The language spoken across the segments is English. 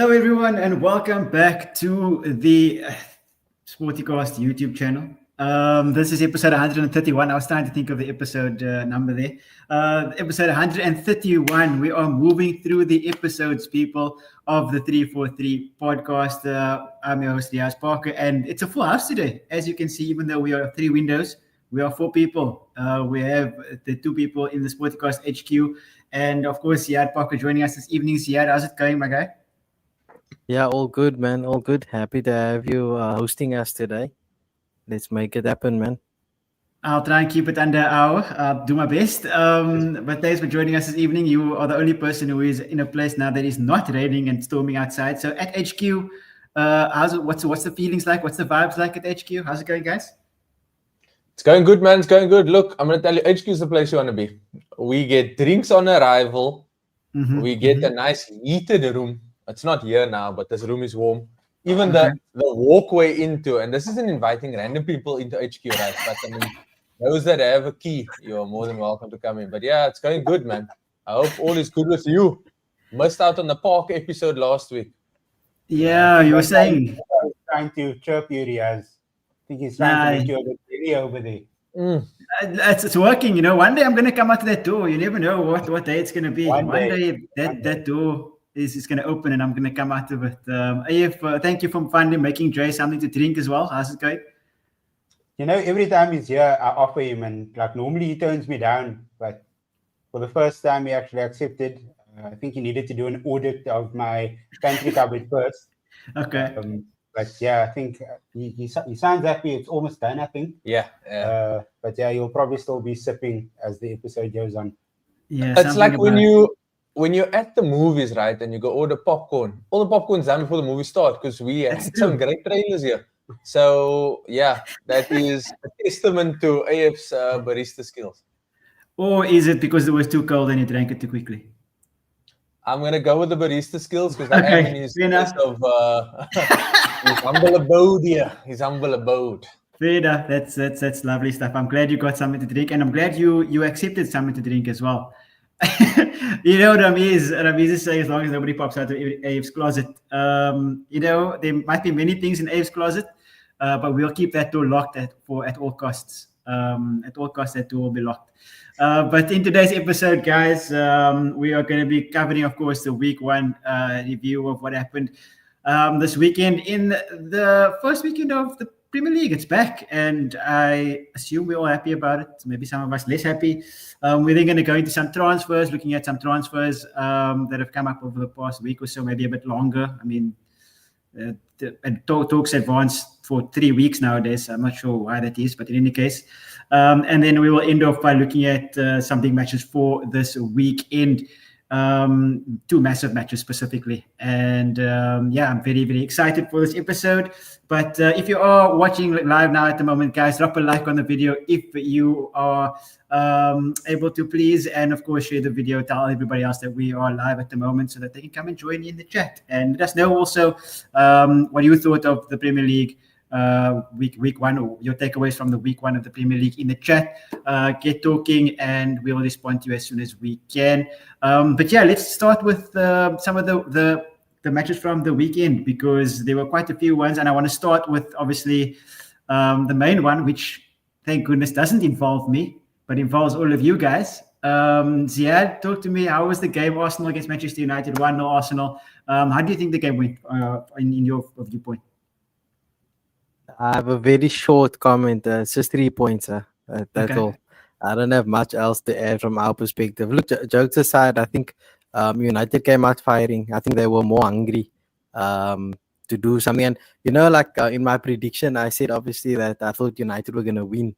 Hello, everyone, and welcome back to the Sportycast YouTube channel. This is episode 131. I was trying to think of the episode number there. Episode 131. We are moving through the episodes, people, of the 343 podcast. I'm your host, Riaz Parker, and it's a full house today. As you can see, even though we are three windows, we are four people. We have the two people in the Sportycast HQ, and of course, Ziad Parker joining us this evening. Ziad, how's it going, my guy? Yeah, all good, man. All good. Happy to have you hosting us today. Let's make it happen, man. I'll try and keep it under an hour. I'll do my best. But thanks for joining us this evening. You are the only person who is in a place now that is not raining and storming outside. So at HQ, what's the feelings like? What's the vibes like at HQ? How's it going, guys? It's going good, man. It's going good. Look, I'm going to tell you, HQ is the place you want to be. We get drinks on arrival. Mm-hmm. We get a nice heated room. It's not here now, but this room is warm. Even the walkway into, and this isn't inviting random people into HQ, right? But I mean, those that have a key, you're more than welcome to come in. But yeah, it's going good, man. I hope all is good with you. Missed out on the park episode last week. Yeah, you were saying. I was trying to chirp you, Riaz. I think he's trying to make you a bit silly over there. It's working, you know. One day I'm going to come out to that door. You never know what day it's going to be. One day that door is going to open and I'm going to come out of it. AF, thank you for finally making Dre something to drink as well. How's it going? You know, every time he's here, I offer him, and like normally he turns me down, but for the first time he actually accepted. I think he needed to do an audit of my pantry cupboard first. Okay. But yeah, I think he sounds happy. It's almost done, I think. Yeah. But yeah, you'll probably still be sipping as the episode goes on. Yeah. It's like when you're at the movies, right, and you go order popcorn. All the popcorn's done before the movie starts because we had some great trailers here. So yeah, that is a testament to AF's barista skills. Or is it because it was too cold and you drank it too quickly? I'm gonna go with the barista skills because I am in his place of his humble abode here. His humble abode. Fair enough. That's lovely stuff. I'm glad you got something to drink, and I'm glad you accepted something to drink as well. You know what Ramiz is saying, as long as nobody pops out of Abe's closet. You know, there might be many things in Abe's closet, but we'll keep that door locked at all costs. At all costs, that door will be locked. But in today's episode, guys, we are going to be covering, of course, the week one review of what happened this weekend in the first weekend of the Premier League. It's back, and I assume we're all happy about it. Maybe some of us less happy. We're then going to go into some transfers, looking at some transfers that have come up over the past week or so, maybe a bit longer. I mean, talks advanced for 3 weeks nowadays. I'm not sure why that is, but in any case. And then we will end off by looking at some big matches for this weekend. Two massive matches specifically, and I'm very, very excited for this episode. But if you are watching live now at the moment, guys, drop a like on the video if you are able to, please, and of course share the video, tell everybody else that we are live at the moment so that they can come and join in the chat, and let us know also what you thought of the Premier League week one, or your takeaways from the week one of the Premier League in the chat. Get talking and we'll respond to you as soon as we can. But yeah, let's start with some of the matches from the weekend, because there were quite a few ones, and I want to start with obviously the main one, which thank goodness doesn't involve me but involves all of you guys. Ziad, talk to me. How was the game? Arsenal against Manchester United, 1-0 Arsenal. How do you think the game went in your viewpoint? I have a very short comment. It's just 3 points. That's all. I don't have much else to add from our perspective. Look, jokes aside, I think United came out firing. I think they were more hungry to do something. And, you know, like in my prediction, I said obviously that I thought United were going to win,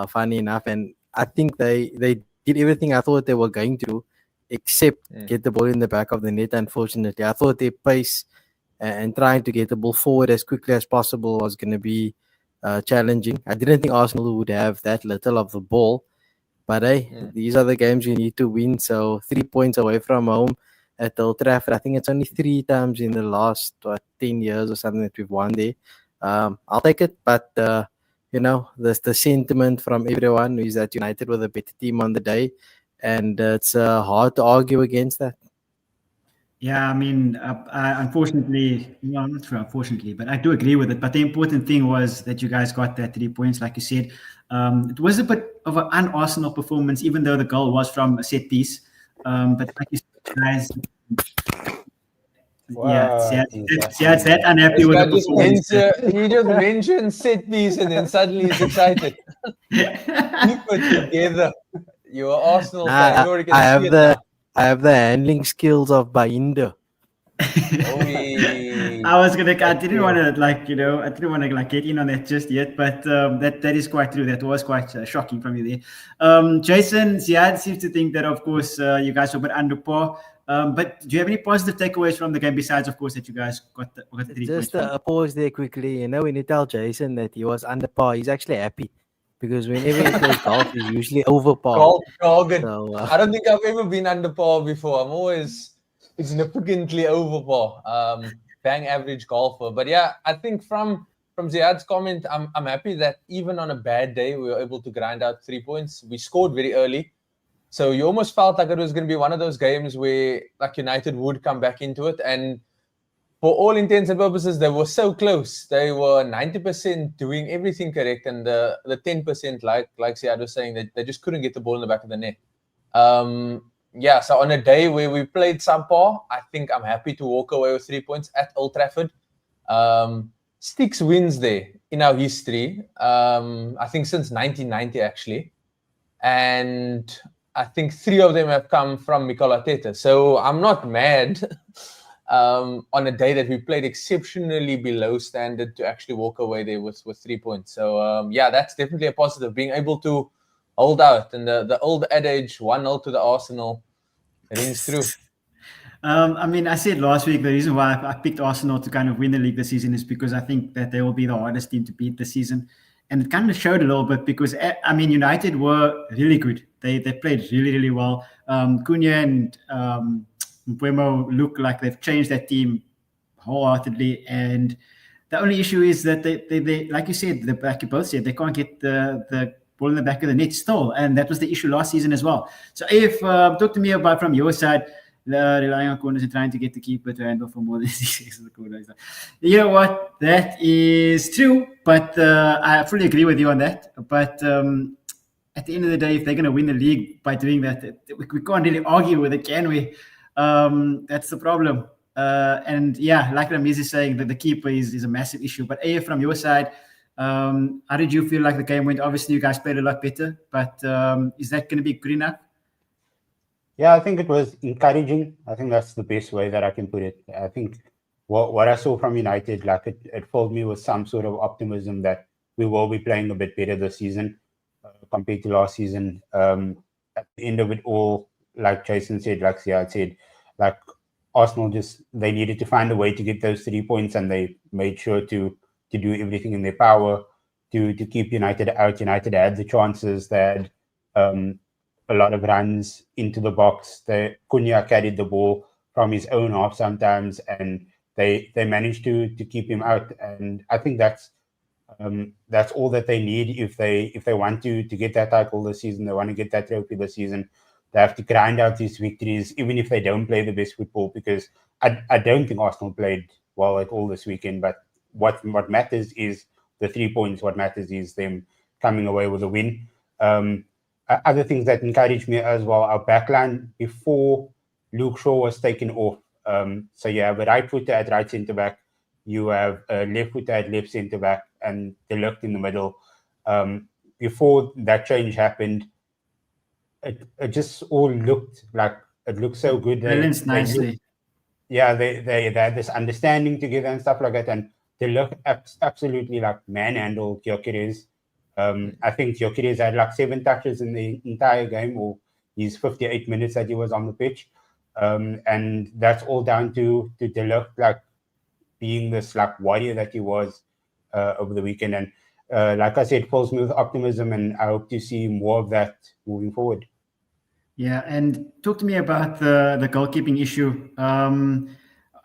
funny enough. And I think they did everything I thought they were going to do, except get the ball in the back of the net, unfortunately. I thought their pace and trying to get the ball forward as quickly as possible was going to be challenging. I didn't think Arsenal would have that little of the ball. But these are the games you need to win. So 3 points away from home at Old Trafford. I think it's only 3 times in the last 10 years or something that we've won there. I'll take it. But, you know, the sentiment from everyone is that United were the better team on the day. And it's hard to argue against that. Yeah, I mean, unfortunately, well, not true, unfortunately, but I do agree with it. But the important thing was that you guys got that 3 points, like you said. It was a bit of an un-Arsenal performance, even though the goal was from a set piece. But like you said, guys, Wow, it's that unhappy This with the guy just performance. he just mentioned set piece and then suddenly he's excited. Keep it together. You're an Arsenal fan. We already can see it now. I have the handling skills of Baindo. I didn't want to I didn't want to get in on that just yet, but that is quite true. That was quite shocking from you there. Jason, Ziad seems to think that, of course, you guys were a bit under par. But do you have any positive takeaways from the game besides, of course, that you guys got the 3 points? Just a pause there quickly. When you tell Jason that he was under par, he's actually happy because whenever he plays golf, he's usually over par. Golf jargon. So, I don't think I've ever been under par before. I'm always significantly over par. Bang average golfer. But yeah, I think from Ziad's comment, I'm happy that even on a bad day, we were able to grind out 3 points. We scored very early. So you almost felt like it was going to be one of those games where like United would come back into it. And for all intents and purposes, they were so close. They were 90% doing everything correct. And the 10%, like Ziad was saying, that they just couldn't get the ball in the back of the net. Yeah, so on a day where we played subpar, I think I'm happy to walk away with 3 points at Old Trafford. 6 wins there in our history. I think since 1990, actually. And I think 3 of them have come from Mikel Arteta. So I'm not mad on a day that we played exceptionally below standard to actually walk away there with 3 points. So, yeah, that's definitely a positive, being able to hold out. And the old adage, 1-0 to the Arsenal, rings through. I mean, I said last week the reason why I picked Arsenal to kind of win the league this season is because I think that they will be the hardest team to beat this season. And it kind of showed a little bit because, I mean, United were really good. They played really, really well. Cunha and Mbeumo look like they've changed that team wholeheartedly. And the only issue is that they like you said, like you both said, they can't get the ball in the back of the net still. And that was the issue last season as well. So if talk to me about from your side, relying on corners and trying to get the keeper to handle for more than 6 corners. You know what? That is true, but I fully agree with you on that. But at the end of the day, if they're going to win the league by doing that, we can't really argue with it, can we? That's the problem. And yeah, like Ramiz is saying, that the keeper is a massive issue. But from your side, how did you feel like the game went? Obviously, you guys played a lot better, but is that going to be good enough? Yeah, I think it was encouraging. I think that's the best way that I can put it. I think what I saw from United, like it filled me with some sort of optimism that we will be playing a bit better this season compared to last season. At the end of it all, like Jason said, like Ziad said, like Arsenal they needed to find a way to get those 3 points, and they made sure to do everything in their power to keep United out. United had the chances. They had a lot of runs into the box. Cunha carried the ball from his own half sometimes, and they managed to keep him out. And I think that's all that they need if they want to get that title this season. They want to get that trophy this season. They have to grind out these victories, even if they don't play the best football. Because I don't think Arsenal played well at all this weekend. But what matters is the 3 points. What matters is them coming away with a win. Other things that encouraged me as well, our backline before Luke Shaw was taken off. So you have a right footer at right centre back, you have a left footer at left centre back, and De Ligt in the middle. Before that change happened, it just all looked so good. Balanced nicely. They had this understanding together and stuff like that, and De Ligt absolutely like manhandled Gyökeres. I think Gyökeres had like 7 touches in the entire game, or his 58 minutes that he was on the pitch. And that's all down to De Ligt, like being this like warrior that he was over the weekend. And like I said, fills me with optimism, and I hope to see more of that moving forward. Yeah, and talk to me about the goalkeeping issue.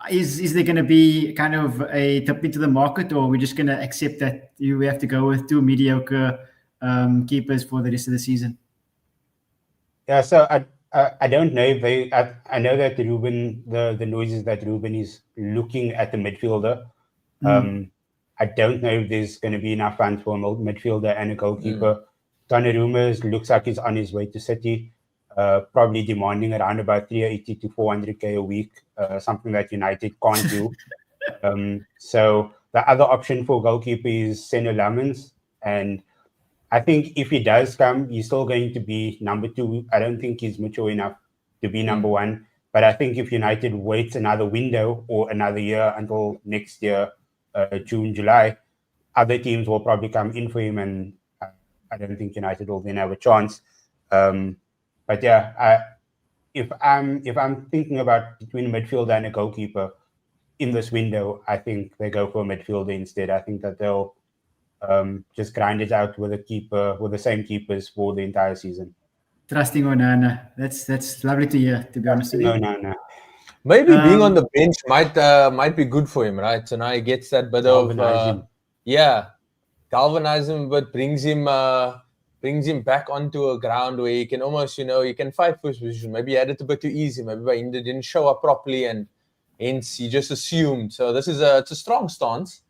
Is there going to be kind of a tip into the market, or are we just going to accept that we have to go with 2 mediocre keepers for the rest of the season? Yeah, so I don't know if they. I know that Ruben, the noises that Ruben is looking at the midfielder. I don't know if there's going to be enough funds for a midfielder and a goalkeeper. Donnarumma looks like he's on his way to City, probably demanding around about 380 to 400k a week, something that United can't do. So the other option for goalkeeper is Seno Lamens, and I think if he does come, he's still going to be number 2. I don't think he's mature enough to be number 1. But I think if United waits another window or another year until next year, June, July, other teams will probably come in for him, and I don't think United will then have a chance. But yeah, if I'm thinking about between a midfielder and a goalkeeper in this window, I think they go for a midfielder instead. I think that they'll just grind it out with the same keepers for the entire season. Trusting Onana. That's lovely to hear, to be honest with you. No. Maybe being on the bench might be good for him, right? So now he gets that bit of galvanize him, but brings him back onto a ground where he can almost, he can fight first position. Maybe he had it a bit too easy. Maybe he didn't show up properly, and hence he just assumed. So it's a strong stance,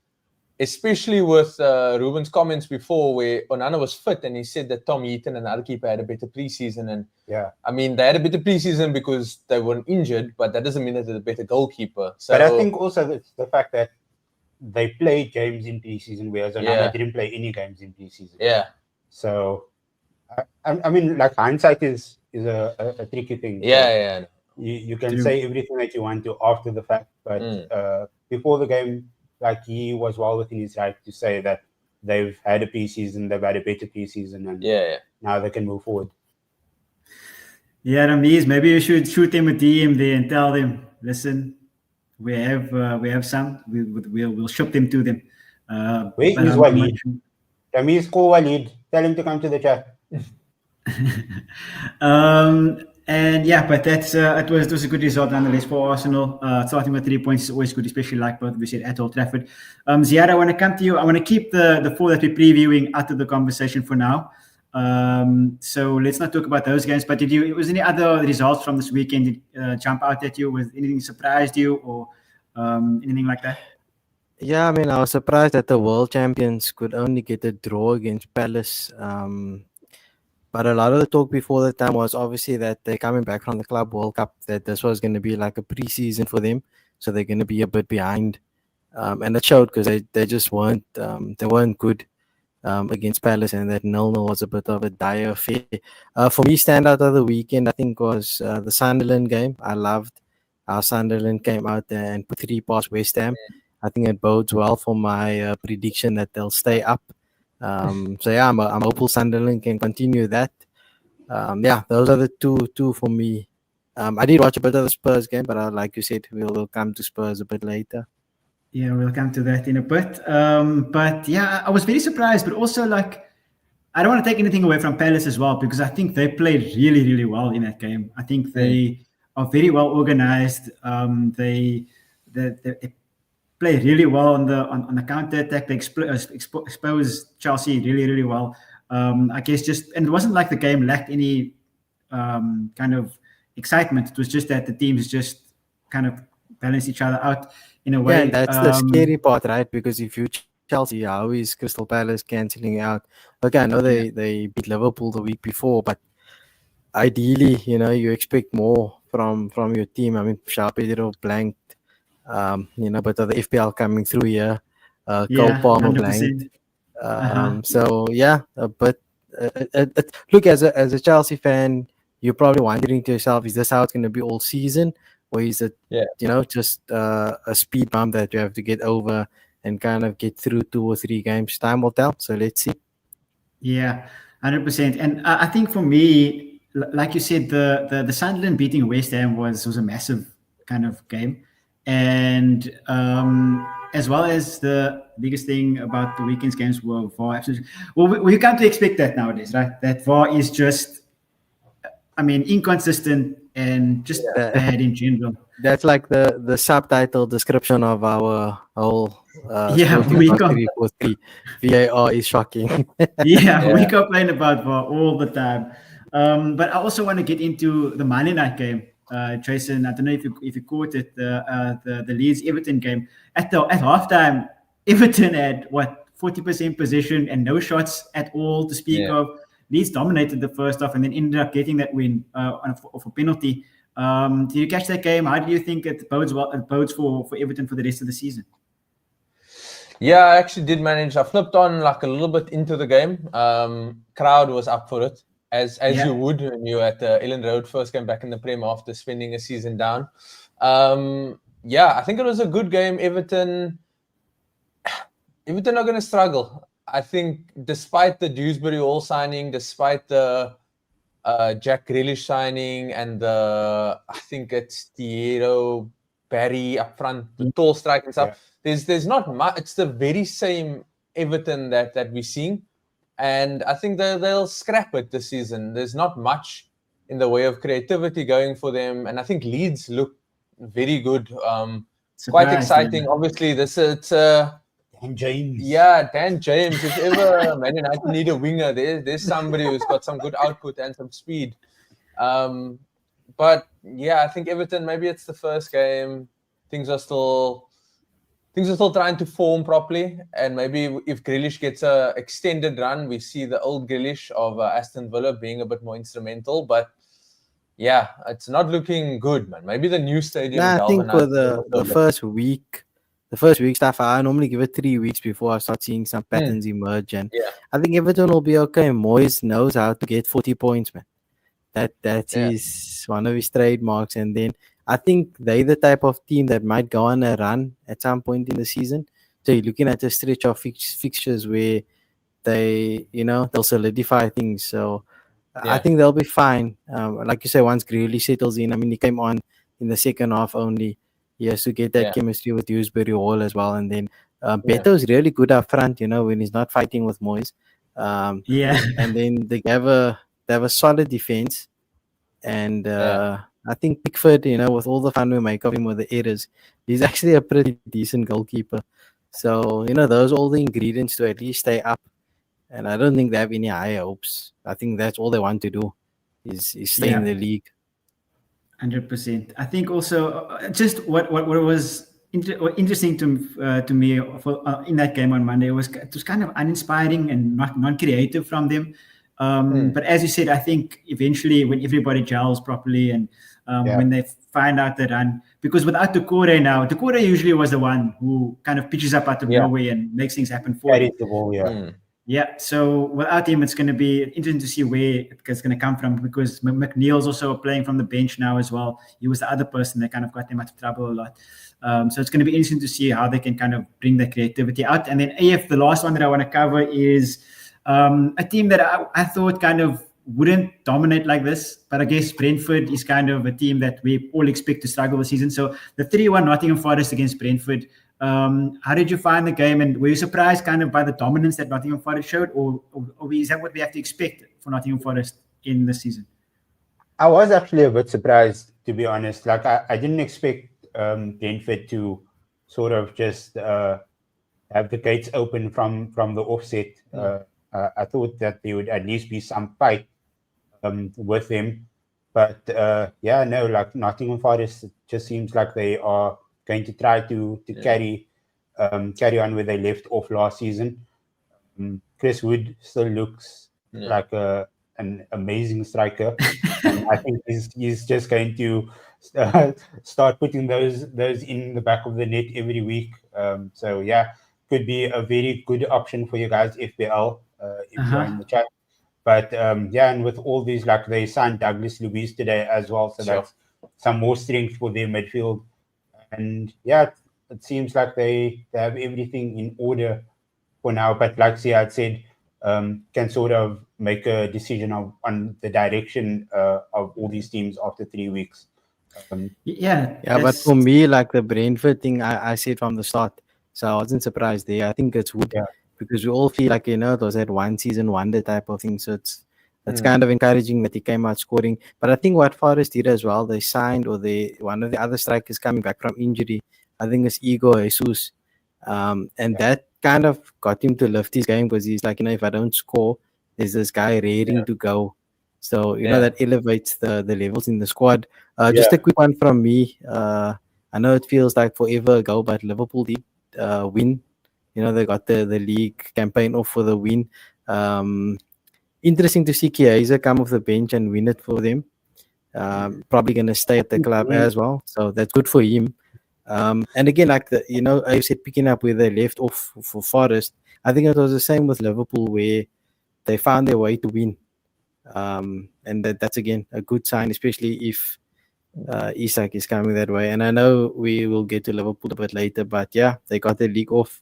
especially with Ruben's comments before, where Onana was fit and he said that Tom Heaton and the other keeper had a better preseason. And I mean, they had a better preseason because they weren't injured, but that doesn't mean that they're a better goalkeeper. So, but I think also the fact that they played games in preseason, whereas Onana didn't play any games in preseason. Yeah. So, I mean, like, hindsight is a tricky thing. Yeah. You can say everything that you want to after the fact, but before the game, like, he was well within his right to say that they've had a preseason, they've had a better preseason, and now they can move forward. Yeah, Ramiz, maybe you should shoot them a DM there and tell them, listen, we have some, we'll ship them to them. Where is Walid? Ramiz, call Walid, tell him to come to the chat. And yeah, but that's it was a good result nonetheless for Arsenal. Starting with 3 points is always good, especially like both we said at Old Trafford. Ziad, I want to come to you. I want to keep the 4 that we're previewing out of the conversation for now. So let's not talk about those games. But was any other results from this weekend jump out at you? Was anything surprised you or anything like that? Yeah, I mean, I was surprised that the world champions could only get a draw against Palace. But a lot of the talk before the time was obviously that they're coming back from the Club World Cup, that this was going to be like a preseason for them. So they're going to be a bit behind. And it showed because they just weren't good against Palace, and that 0-0 was a bit of a dire affair. For me, standout of the weekend, I think, was the Sunderland game. I loved how Sunderland came out there and put 3 past West Ham. I think it bodes well for my prediction that they'll stay up. So yeah, I'm hopeful Sunderland can continue that. Yeah, those are the two for me. I did watch a bit of the Spurs game, but like you said, we'll come to Spurs a bit later. Yeah, we'll come to that in a bit. But yeah, I was very surprised, but also like, I don't want to take anything away from Palace as well, because I think they played really, really well in that game. I think they are very well organized. They play really well on the counter attack. They expose Chelsea really, really well. I guess and it wasn't like the game lacked any kind of excitement. It was just that the teams just kind of balance each other out in a way. Yeah, and that's the scary part, right? Because if you Chelsea, how is Crystal Palace cancelling out? Okay, I know they beat Liverpool the week before, but ideally, you expect more from your team. I mean, Shaw Pedro blanked. But the FPL coming through here, Cole Palmer blanked. So yeah, but look, as a Chelsea fan, you're probably wondering to yourself, is this how it's going to be all season, or is it just a speed bump that you have to get over and kind of get through 2 or 3 games? Time will tell. So let's see. Yeah, 100%. And I think for me, like you said, the Sunderland beating West Ham was a massive kind of game. And as well as the biggest thing about the weekend's games were VAR absence. Well, we come to expect that nowadays, right? That VAR is just, inconsistent and just bad in general. That's like the subtitle description of our whole we 3-4-3 VAR is shocking. We complain about VAR all the time. But I also want to get into the Monday night game. Jason, I don't know if you caught it, the Leeds Everton game. At halftime, Everton had 40% possession and no shots at all to speak of. Leeds dominated the first half and then ended up getting that win off a penalty. Did you catch that game? How do you think it bodes for Everton for the rest of the season? Yeah, I actually did manage. I flipped on like a little bit into the game. Crowd was up for it, as you would when you at Ellen Road first came back in the Prem after spending a season down. I think it was a good game. Everton are going to struggle. I think despite the Dewsbury Hall signing, despite the Jack Grealish signing, and I think it's Thierry Barry up front, the tall strike and stuff. There's not much. It's the very same Everton that we're seeing, and I think they'll scrap it this season. There's not much in the way of creativity going for them, and I think Leeds look very good. Quite exciting. Obviously, it's Dan James. Yeah, Dan James. If ever Man United need a winger, there's somebody who's got some good output and some speed. But yeah, I think Everton, maybe it's the first game. Things are still trying to form properly. And maybe if Grealish gets a extended run, we see the old Grealish of Aston Villa being a bit more instrumental. But yeah, it's not looking good, man. Maybe the new stadium. I think for the first week stuff, I normally give it 3 weeks before I start seeing some patterns emerge. And I think Everton will be okay. Moyes knows how to get 40 points, man. That is one of his trademarks. And then I think they're the type of team that might go on a run at some point in the season. So you're looking at a stretch of fixtures where they'll solidify things. So I think they'll be fine. Like you say, once Grealish settles in, I mean, he came on in the second half only. He has to get that chemistry with Dewsbury Hall as well. And then Beto is really good up front, when he's not fighting with Moyes. And then they have a solid defense. And I think Pickford, with all the fun we make of him with the errors, he's actually a pretty decent goalkeeper. So, those are all the ingredients to at least stay up. And I don't think they have any higher hopes. I think that's all they want to do is stay in the league. 100%. I think also just what was interesting to me in that game on Monday was it was kind of uninspiring and non-creative from them. But as you said, I think eventually when everybody gels properly and when they find out that because without Doucouré now, Doucouré usually was the one who kind of pitches up out of nowhere and makes things happen for you. The ball, so without him, it's going to be interesting to see where it's going to come from because McNeil's also playing from the bench now as well. He was the other person that kind of got them out of trouble a lot. So it's going to be interesting to see how they can kind of bring their creativity out. And then the last one that I want to cover is a team that I thought kind of wouldn't dominate like this, but I guess Brentford is kind of a team that we all expect to struggle this season. So the 3-1 Nottingham Forest against Brentford. How did you find the game, and were you surprised kind of by the dominance that Nottingham Forest showed, or is that what we have to expect for Nottingham Forest in this season? I was actually a bit surprised, to be honest. Like I didn't expect Brentford to sort of just have the gates open from the offset. I thought that there would at least be some fight with them, but like Nottingham Forest just seems like they are going to try to carry on where they left off last season. Chris Wood still looks like an amazing striker. And I think he's just going to start putting those in the back of the net every week. Could be a very good option for you guys, FPL, if you're in the chat. But and with all these, like they signed Douglas Luiz today as well, so that's some more strength for their midfield. And it seems like they have everything in order for now. But like Ziad said, can sort of make a decision on the direction of all these teams after 3 weeks. But for me, like the Brentford thing, I said from the start, so I wasn't surprised there. I think it's Wood because we all feel like it was that one season wonder type of thing. So it's kind of encouraging that he came out scoring. But I think what Forest did as well, they signed one of the other strikers coming back from injury. I think it's Igor Jesus. And that kind of got him to lift his game because he's like, if I don't score, there's this guy raring to go. So, you know, that elevates the levels in the squad. Just a quick one from me. I know it feels like forever ago, but Liverpool did win. You know, they got the league campaign off for the win. Interesting to see Eze come off the bench and win it for them. Probably going to stay at the club as well. So that's good for him. And again, like I said, picking up where they left off for Forest, I think it was the same with Liverpool where they found their way to win. And that's again a good sign, especially if Isak is coming that way. And I know we will get to Liverpool a bit later, but yeah, they got the league off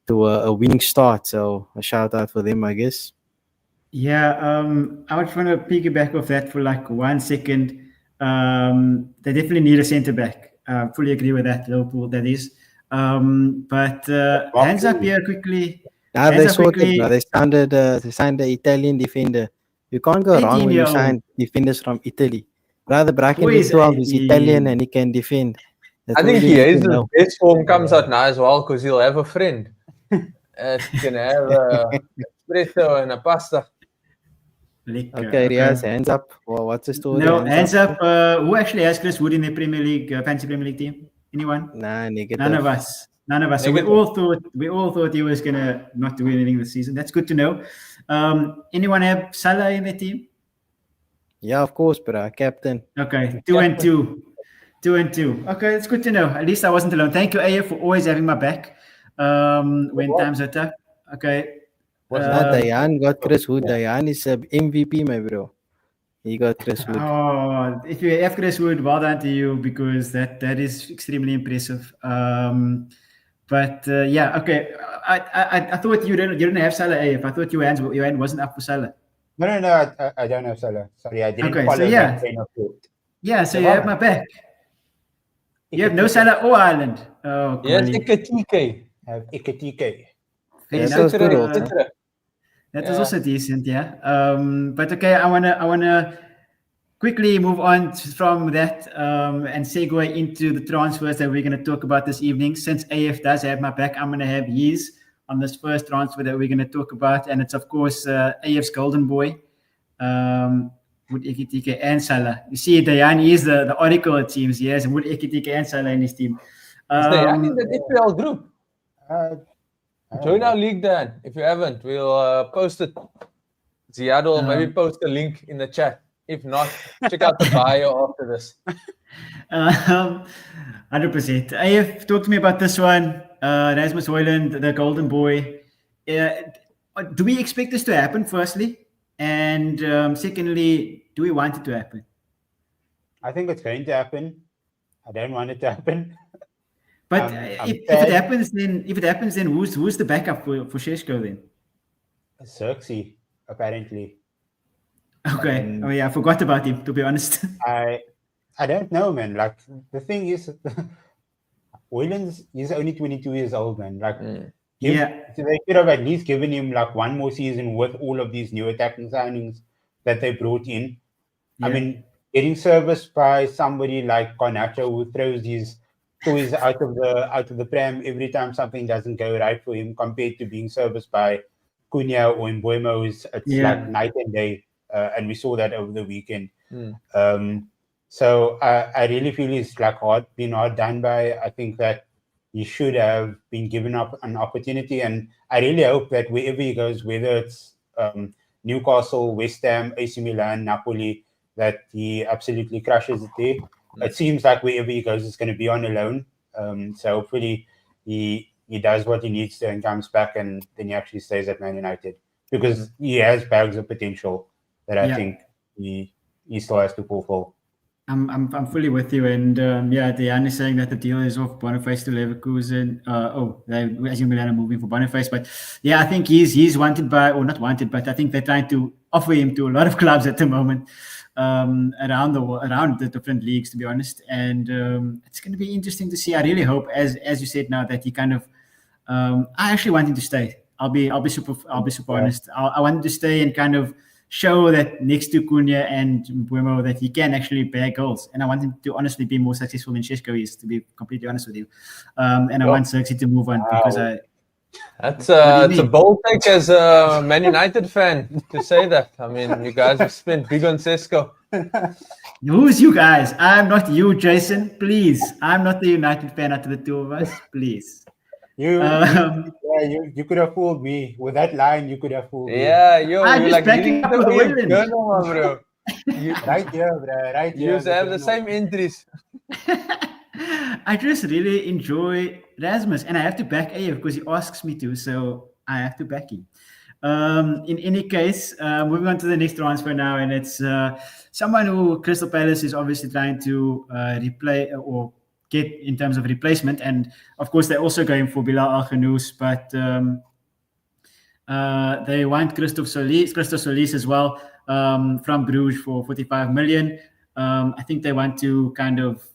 to a winning start. So a shout out for them, I guess. Yeah, I would want to piggyback off that for like 1 second. They definitely need a centre back. Fully agree with that, Liverpool. That is. But hands up here quickly. Now they sorted. They signed the Italian defender. You can't go wrong when you sign defenders from Italy. Brother Bracken is 12. He's Italian and he can defend. I think his best form comes out now as well because he'll have a friend. He can have espresso and a pasta. Okay, Riaz, hands up. Well, what's the story? No, hands up. Who actually has Chris Wood in the Premier League, fancy Premier League team? Anyone? Nah, negative. None of us. So we all thought he was gonna not do anything this season. That's good to know. Anyone have Salah in the team? Yeah, of course, bro. Captain. Okay, 2-2. 2-2. Okay, it's good to know. At least I wasn't alone. Thank you, AF, for always having my back when times are tough. Okay. Dayan got Chris Wood. Dayan is a MVP, my bro. He got Chris Wood. Oh, if you have Chris Wood, well done to you because that is extremely impressive. But yeah, okay. I thought you didn't have Salah, AF. I thought your hand wasn't up for Salah. No, I don't have Salah. Sorry, I didn't follow that train of thought. Yeah, so you have my back. You have no Salah or Ireland. Oh, yes, Ekatike. I have Ekatike. That was also decent, yeah. But okay, I wanna quickly move on from that and segue into the transfers that we're gonna talk about this evening. Since AF does have my back, I'm gonna have his on this first transfer that we're gonna talk about, and it's of course AF's golden boy, Wood Ekitike and Salah. You see, Dayan is the oracle it seems. He has Wood Ekitike and Salah in his team. Is Dayan in the EPL group? Join our league, Dan. If you haven't, we'll post it. Ziad will maybe post a link in the chat. If not, check out the bio after this. 100%. AF, talk to me about this one. Rasmus Hojlund, the golden boy. Do we expect this to happen, firstly? And secondly, do we want it to happen? I think it's going to happen. I don't want it to happen. But if it happens, then who's the backup for Šeško then? Xerxes, apparently. Okay. Oh yeah, I forgot about him, to be honest. I don't know, man. Like the thing is, Hojlund is only 22 years old, man. Like so they could have at least given him like one more season with all of these new attacking signings that they brought in. Yeah. I mean, getting serviced by somebody like Garnacho who throws his toys out of the pram every time something doesn't go right for him, compared to being serviced by Cunha or Mbeumo, it's like night and day. And we saw that over the weekend. So I really feel it's like been hard done by. I think that he should have been given up an opportunity, and I really hope that wherever he goes, whether it's Newcastle, West Ham, AC Milan, Napoli, that he absolutely crushes it there. It seems like wherever he goes, it's going to be on a loan. So hopefully he does what he needs to and comes back, and then he actually stays at Man United, because he has bags of potential that I think he still has to fulfill. I'm fully with you, and Diane is saying that the deal is off Boniface to Leverkusen. As you Milan are moving for Boniface, but yeah, I think he's wanted by, or not wanted, but I think they're trying to offer him to a lot of clubs at the moment around the different leagues, to be honest. And it's going to be interesting to see. I really hope, as you said now, that he kind of. I actually want him to stay. I'll be super honest. I want him to stay and kind of show that next to Cunha and Mbeumo that he can actually bag goals. And I want him to honestly be more successful than Šeško is, to be completely honest with you. And I want Xerxes to move on because That's What do you it's a mean? bold take as a Man United fan to say that. I mean, you guys have spent big on Sesko. Who's you guys? I'm not you, Jason. Please. I'm not the United fan out of the two of us. Please. You could have fooled me with that line. You could have fooled me. Yeah, you're just like backing reading up the with web Hojlund. journal, bro. Right here, bro. Right You here. used to have the same entries. I just really enjoy Rasmus, and I have to back AF because he asks me to, so I have to back him. In any case, moving on to the next transfer now, and it's someone who Crystal Palace is obviously trying to replay or get in terms of replacement, and of course they're also going for Bilal Al-Khanous, but they want Christos Tzolis as well from Bruges for 45 million. I think they want to kind of,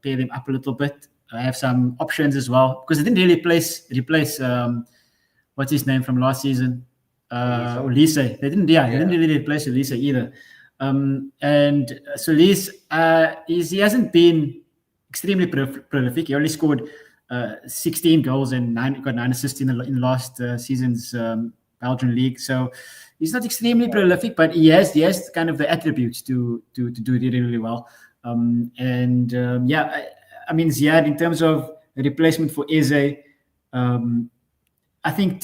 pay them up a little bit. I have some options as well because they didn't really replace what's his name from last season, Ulisse. They didn't really replace Ulisse either. And Tzolis, he hasn't been extremely prolific. He only scored 16 goals and got 9 assists in last season's Belgian league. So he's not extremely prolific, but he has kind of the attributes to do really, really well. I mean, Ziad, in terms of a replacement for Eze, I think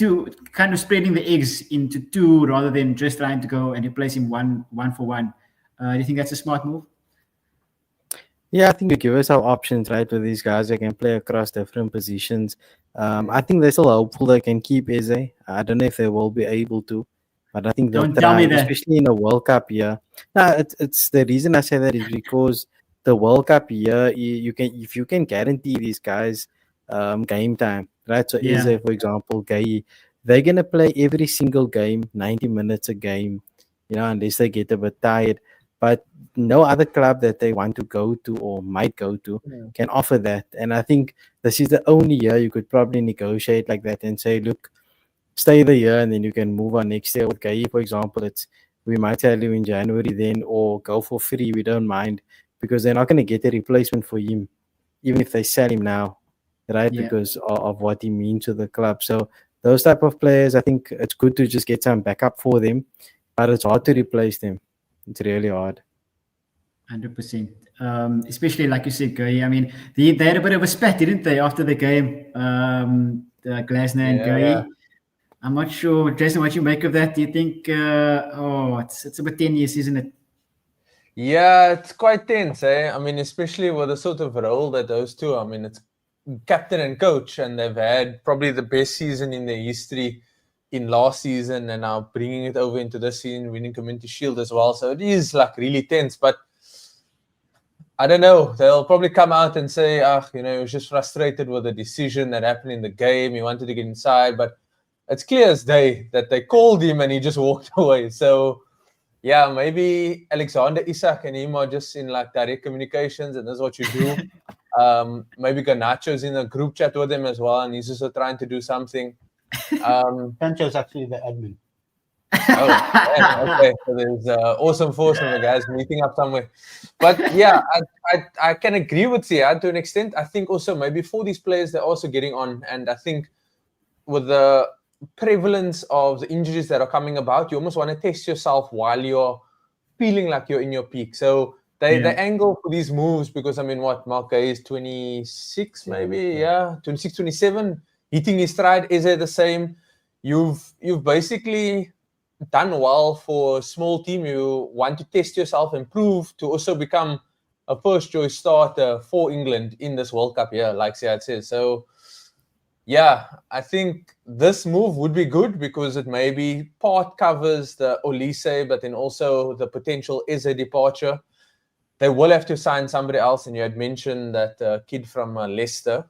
kind of spreading the eggs into two rather than just trying to go and replace him one for one. Do you think that's a smart move? Yeah, I think you give us our options, right? With these guys, they can play across different positions. I think they're still hopeful they can keep Eze. I don't know if they will be able to, but I think they'll Don't tell try, me that. especially in the World Cup year. No, it's the reason I say that is because the World Cup year, if you can guarantee these guys game time, right? So Eze, for example, they're gonna play every single game, 90 minutes a game, unless they get a bit tired. But no other club that they want to go to or might go to can offer that. And I think this is the only year you could probably negotiate like that and say, look, stay the year and then you can move on next year. With Gaye, for example, we might tell you in January then, or go for free, we don't mind, because they're not going to get a replacement for him, even if they sell him now, right? Yeah. Because of what he means to the club. So those type of players, I think it's good to just get some backup for them, but it's hard to replace them. It's really hard. 100%. Especially like you said, Gaye. I mean, they had a bit of a spat, didn't they, after the game? Glasner and Gaye. Yeah. I'm not sure, Jason, what you make of that. Do you think? It's about 10 years, isn't it? Yeah, it's quite tense, eh? I mean, especially with the sort of role that those two. I mean, it's captain and coach, and they've had probably the best season in their history in last season, and now bringing it over into this season, winning Community Shield as well. So it is like really tense, but I don't know. They'll probably come out and say, he was just frustrated with the decision that happened in the game. He wanted to get inside, but it's clear as day that they called him and he just walked away. So yeah, maybe Alexander Isak and him are just in like direct communications, and that's what you do. Maybe Garnacho's in a group chat with him as well, and he's also trying to do something. Sancho's actually the admin. Okay. So there's awesome force from the guys meeting up somewhere. But yeah, I can agree with Ziad to an extent. I think also maybe for these players, they're also getting on, and I think with the prevalence of the injuries that are coming about, you almost want to test yourself while you're feeling like you're in your peak. So they angle for these moves because, I mean, Mark Gay is 26 maybe, 26, 27, hitting his stride. Is it the same? You've basically done well for a small team. You want to test yourself and prove to also become a first choice starter for England in this World Cup year, like Ziad says. So yeah, I think this move would be good because it maybe part covers the Ulisse, but then also the potential Eze departure. They will have to sign somebody else, and you had mentioned that kid from Leicester.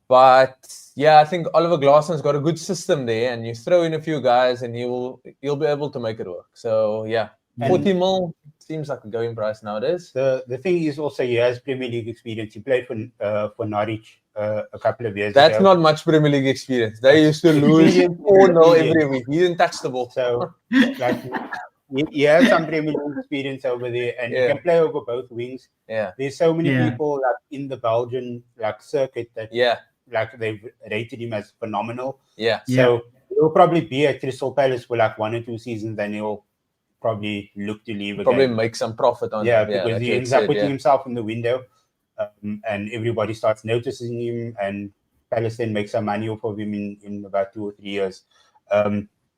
But yeah, I think Oliver Glasner's got a good system there, and you throw in a few guys, and he'll be able to make it work. So yeah, 40 mil seems like a going price nowadays. The thing is also he has Premier League experience. He played for Norwich a couple of years That's ago. not much Premier League experience. They used to lose 4-0 every week. He didn't touch the ball. So like he has some Premier League experience over there, and he can play over both wings. Yeah. There's so many people like in the Belgian like circuit that like they've rated him as phenomenal. Yeah. So he'll probably be at Crystal Palace for like 1 or 2 seasons, then he'll probably look to leave Probably again. make some profit on Yeah, him. because like he you ends said, up putting himself in the window, and everybody starts noticing him, and Palace then makes some money off of him in about 2 or 3 years.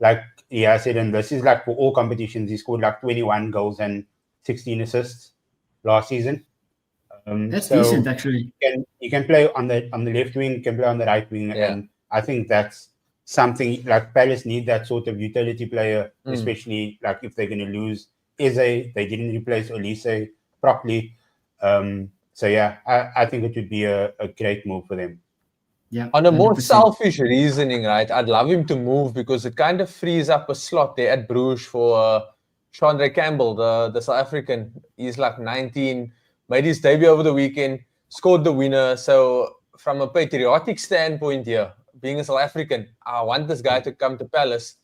Like I said, and this is like for all competitions, he scored like 21 goals and 16 assists last season. That's so decent, actually. You can play on the left wing, you can play on the right wing, and I think that's something like Palace need, that sort of utility player, especially like if they're going to lose Eze. They didn't replace Olise properly. So yeah, I think it would be a great move for them. Yeah. On a more 100%. selfish reasoning, right? I'd love him to move because it kind of frees up a slot there at Bruges for Chandra Campbell, the South African. He's like 19, made his debut over the weekend, scored the winner. So from a patriotic standpoint here, being a South African, I want this guy to come to Palace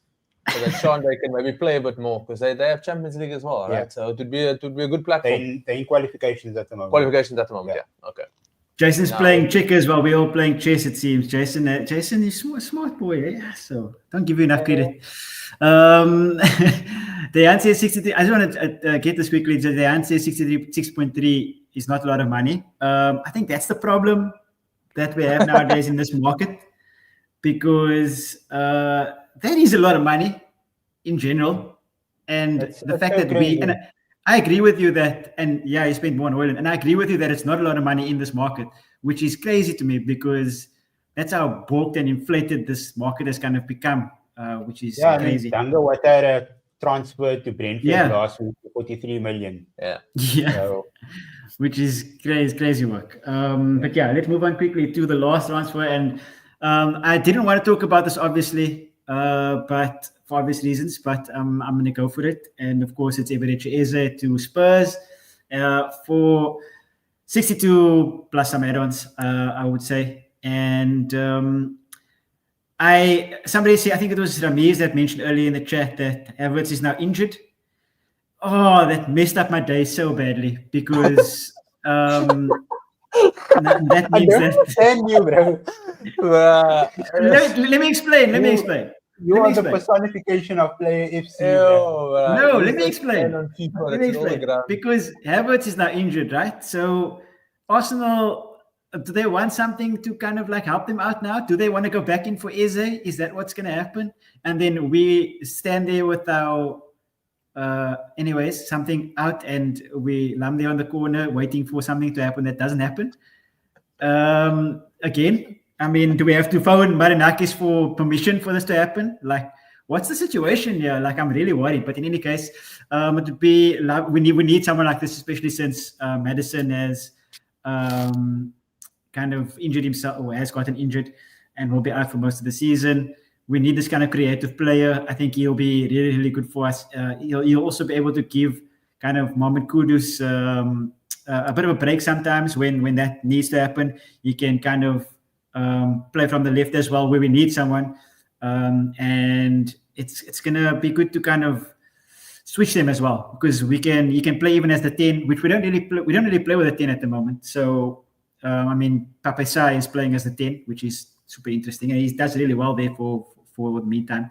so that Chandra can maybe play a bit more, because they have Champions League as well, right? So it would be a good platform. They're in qualifications at the moment. Yeah. Okay. Jason's playing checkers while we're all playing chess, it seems. Jason is a smart boy, eh? So don't give you enough credit. The answer is 63. I just want to get this quickly. The answer is 6.3 is not a lot of money. I think that's the problem that we have nowadays in this market, because that is a lot of money in general. And the fact that I agree with you that, and yeah, he spent more on Hojlund, and I agree with you that it's not a lot of money in this market, which is crazy to me, because that's how bulked and inflated this market has kind of become, which is crazy. Danga Watara transferred to Brentford last week for 43 million. So, which is crazy work. But yeah, let's move on quickly to the last transfer. And I didn't want to talk about this, obviously, but for obvious reasons, but I'm going to go for it. And of course, it's Eberechi Eze to Spurs for 62 plus some add-ons, I would say. And somebody said, I think it was Ramiz that mentioned earlier in the chat that Havertz is now injured. Oh, that messed up my day so badly, because that means I don't understand you, bro. Let me explain. You are the personification of player FC. No, let me explain. Because Havertz is now injured, right? So Arsenal, do they want something to kind of like help them out now? Do they want to go back in for Eze? Is that what's going to happen? And then we stand there with our, something out, and we lamb there on the corner waiting for something to happen that doesn't happen. Again, I mean, do we have to phone Marinakis for permission for this to happen? Like, what's the situation here? Like, I'm really worried. But in any case, it would be we need someone like this, especially since Maddison has kind of injured himself, or has gotten injured, and will be out for most of the season. We need this kind of creative player. I think he'll be really, really good for us. He'll also be able to give kind of Mohamed Kudus a bit of a break sometimes when that needs to happen. He can kind of play from the left as well, where we need someone, and it's gonna be good to kind of switch them as well, because he can play even as the 10, which we don't really play with a 10 at the moment. So I mean, Papesai is playing as the 10, which is super interesting, and he does really well there for the meantime.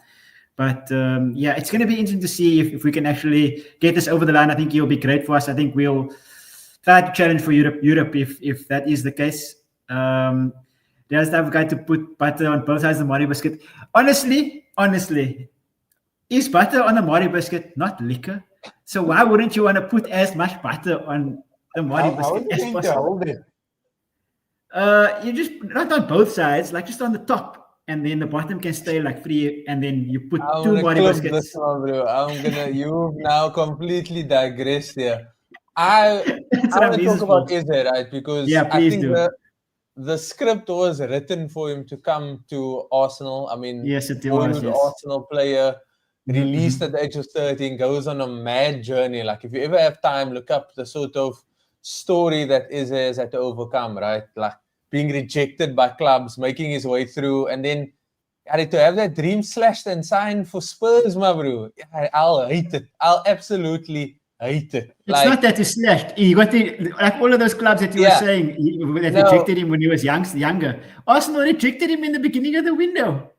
But it's going to be interesting to see if we can actually get this over the line. I think he'll be great for us. I think we'll try to challenge for Europe if that is the case. There's the guy to put butter on both sides of the Mari biscuit. Honestly, is butter on the Mari biscuit not liquor? So why wouldn't you want to put as much butter on the Mari biscuit as possible? You just not on both sides, like just on the top, and then the bottom can stay like free, and then you put two Mari biscuits. You've now completely digressed here. I want to talk about Eze, right? Because I think the script was written for him to come to Arsenal. I mean, yes, it was. Yes. Arsenal player, released at the age of 13, goes on a mad journey. Like, if you ever have time, look up the sort of story that Eze has had to overcome, right? Like, being rejected by clubs, making his way through, and then to have that dream slashed and signed for Spurs, my bro. I'll hate it. I'll absolutely hate it. It's not that he's slashed. He got like all of those clubs that you were saying that rejected him when he was younger. Arsenal rejected him in the beginning of the window.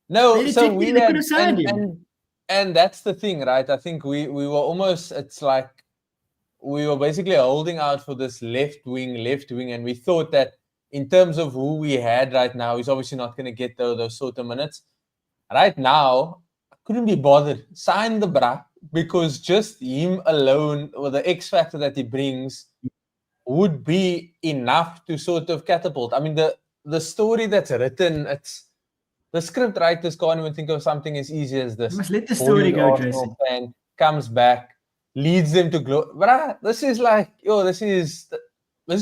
No, so we they could have signed him. And that's the thing, right? I think we were almost, it's like we were basically holding out for this left wing, and we thought that in terms of who we had right now, he's obviously not going to get those sort of minutes. Right now, I couldn't be bothered. Sign the bra, because just him alone, or the X factor that he brings, would be enough to sort of catapult. I mean, the story that's written, it's the script writers can't even think of something as easy as this. You must let the story go, Tracy. Fan comes back, leads them to glory. Bruh, this is like, this is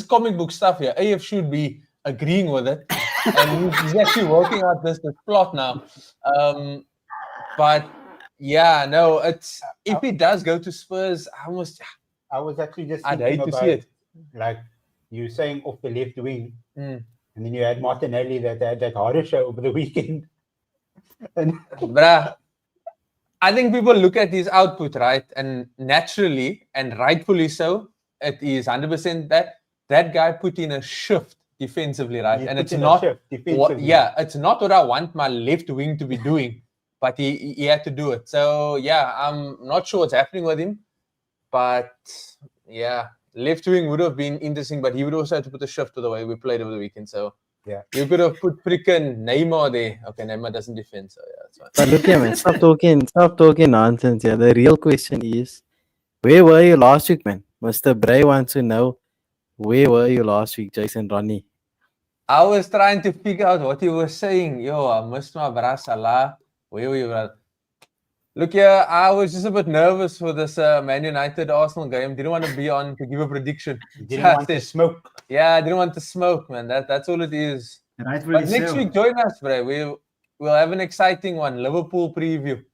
comic book stuff here. AF should be agreeing with it. And he's actually working out this plot now. But yeah, no, it's if he does go to Spurs, I was actually just I'd thinking hate to about see it. Like you saying off the left wing, and then you had Martinelli that had that horror show over the weekend. Bruh, I think people look at his output, right? And naturally and rightfully so, it is 100% that guy put in a shift defensively, right? And it's not it's not what I want my left wing to be doing, but he had to do it. So yeah, I'm not sure what's happening with him, but yeah, left wing would have been interesting, but he would also have to put a shift to the way we played over the weekend. So yeah, you could have put freaking Neymar there. Okay, Neymar doesn't defend, so yeah, that's fine. But look here, man, stop talking nonsense here. The real question is, where were you last week, man? Mr. Bray wants to know, where were you last week, Jason Ronnie? I was trying to figure out what he was saying. Yo, I missed my bra Salah. Where were you, brother? Look here, I was just a bit nervous for this Man United Arsenal game. Didn't want to be on to give a prediction. Didn't want to smoke. Yeah, I didn't want to smoke, man. That's all it is. But next week, join us, bro. We'll have an exciting one, Liverpool preview,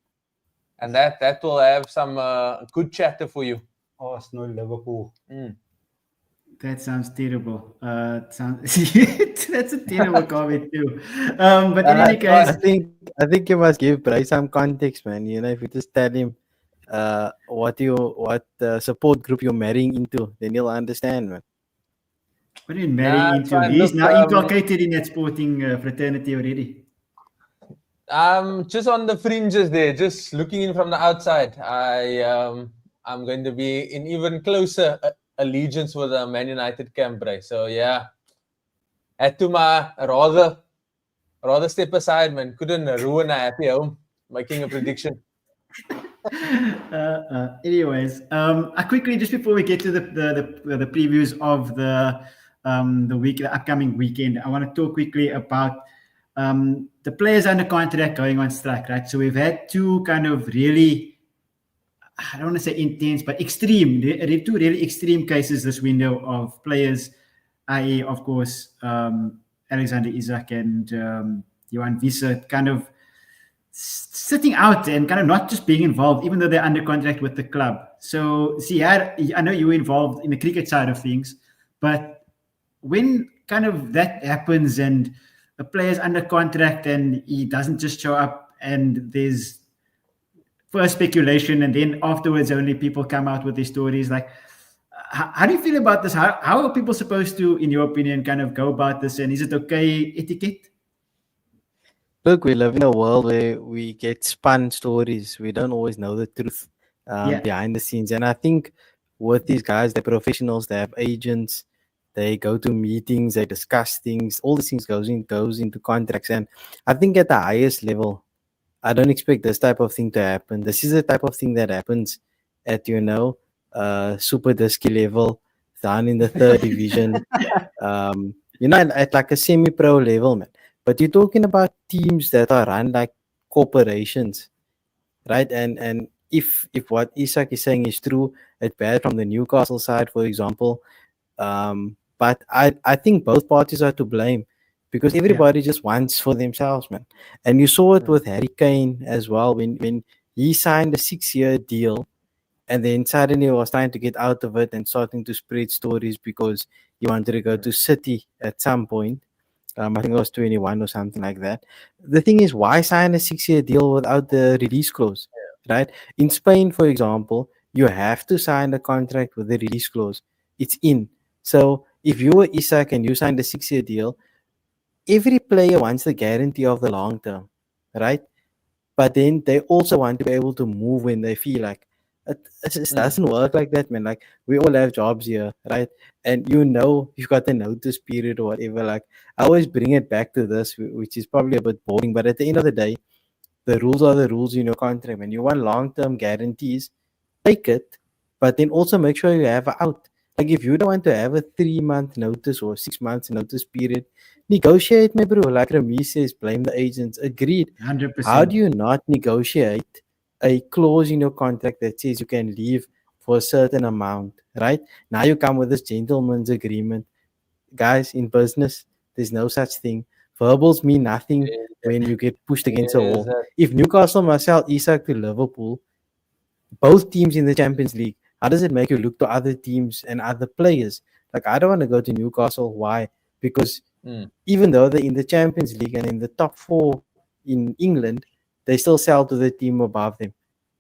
and that will have some good chatter for you. Arsenal, Liverpool. That sounds terrible. That's a terrible comment too. But in any case, I think you must give Bryce some context, man. You know, if you just tell him what support group you're marrying into, then he'll understand, man. What are you marrying into? He's now inculcated in that sporting fraternity already. Just on the fringes there, just looking in from the outside. I'm going to be in even closer allegiance with the Man United camp, right? So yeah, had to rather step aside, man. Couldn't ruin a happy home making a prediction. Anyways, I quickly, just before we get to the previews of the upcoming weekend, I want to talk quickly about the players under contract going on strike, right? So we've had two kind of really, I don't want to say intense, but extreme, two really extreme cases this window of players, i.e., of course, Alexander Isak and Johan Visa kind of sitting out and kind of not just being involved, even though they're under contract with the club. So, Ziad, I know you were involved in the cricket side of things, but when kind of that happens and a player's under contract and he doesn't just show up and there's first speculation and then afterwards only people come out with these stories, like, how do you feel about this? How are people supposed to, in your opinion, kind of go about this? And is it okay etiquette? Look, we live in a world where we get spun stories. We don't always know the truth behind the scenes. And I think with these guys, they're professionals, they have agents, they go to meetings, they discuss things. All these things goes into contracts. And I think at the highest level, I don't expect this type of thing to happen. This is the type of thing that happens at, super disky level, down in the third division, at like a semi-pro level, man. But you're talking about teams that are run like corporations, right? And if what Isak is saying is true, it's bad from the Newcastle side, for example. But I think both parties are to blame because everybody just wants for themselves, man. And you saw it with Harry Kane as well when he signed a 6-year deal. And then suddenly he was trying to get out of it and starting to spread stories because he wanted to go to City at some point. I think it was 21 or something like that. The thing is, why sign a 6-year deal without the release clause, right? In Spain, for example, you have to sign a contract with a release clause. It's in. So if you were Isak and you signed a 6-year deal, every player wants the guarantee of the long term, right? But then they also want to be able to move when they feel like it just doesn't work like that, man. Like we all have jobs here, right? And you've got a notice period or whatever. Like I always bring it back to this, which is probably a bit boring, but at the end of the day, the rules are the rules in your contract. When you want long-term guarantees, take it, but then also make sure you have an out. Like if you don't want to have a 3-month notice or 6 months notice period, negotiate, my bro. Like Rami says, blame the agents. Agreed. 100%. How do you not negotiate a clause in your contract that says you can leave for a certain amount, right? Now you come with this gentleman's agreement. Guys, in business, there's no such thing. Verbals mean nothing when you get pushed against a wall. If Newcastle must sell Isak to Liverpool, both teams in the Champions League, how does it make you look to other teams and other players? Like, I don't want to go to Newcastle. Why? Because even though they're in the Champions League and in the top 4 in England, they still sell to the team above them.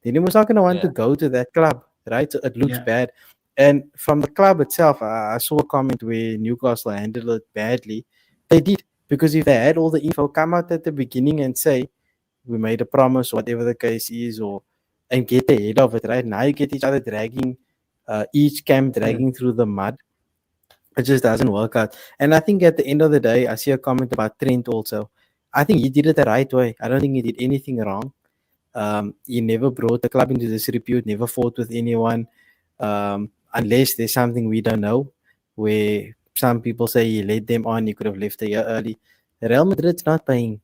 Then he was not going to want to go to that club, right? So it looks bad. And from the club itself, I saw a comment where Newcastle handled it badly. They did. Because if they had all the info, come out at the beginning and say, we made a promise, whatever the case is, and get ahead of it, right? Now you get each other dragging, each camp dragging through the mud. It just doesn't work out. And I think at the end of the day, I see a comment about Trent also. I think he did it the right way. I don't think he did anything wrong. He never brought the club into disrepute, never fought with anyone, unless there's something we don't know, where some people say he led them on, he could have left a year early. Real Madrid's not paying.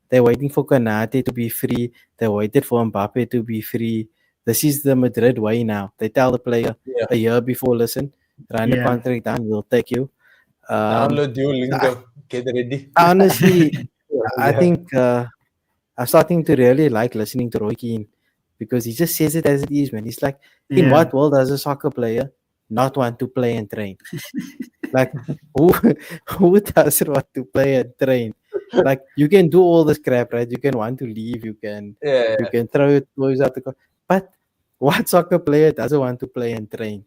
They're waiting for Konate to be free. They waited for Mbappe to be free. This is the Madrid way now. They tell the player a year before, listen, run the contract down, we'll take you. Download Duolingo, get ready. Honestly, I think I'm starting to really like listening to Roy Keane because he just says it as it is, man. He's like, in what world does a soccer player not want to play and train? Like, who doesn't want to play and train? Like, you can do all this crap, right? You can want to leave, you can throw your toys out the car. But what soccer player doesn't want to play and train?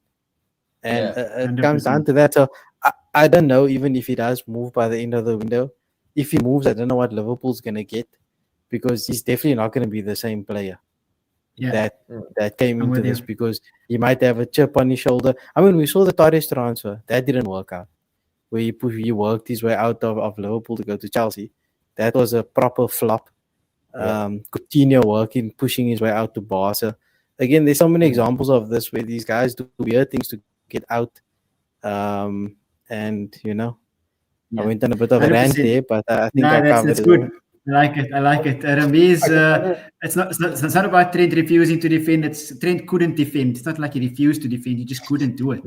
And it comes down to that. So I don't know even if he does move by the end of the window. If he moves, I don't know what Liverpool's going to get, because he's definitely not going to be the same player that came into this, because he might have a chip on his shoulder. I mean, we saw the Torres transfer. That didn't work out. Where he worked his way out of Liverpool to go to Chelsea. That was a proper flop. Coutinho working, pushing his way out to Barca. Again, there's so many examples of this where these guys do weird things to get out. And, I went on a bit of a rant there, but I think I covered that's it. good. I like it. It's not about Trent refusing to defend. It's Trent couldn't defend. It's not like he refused to defend. He just couldn't do it.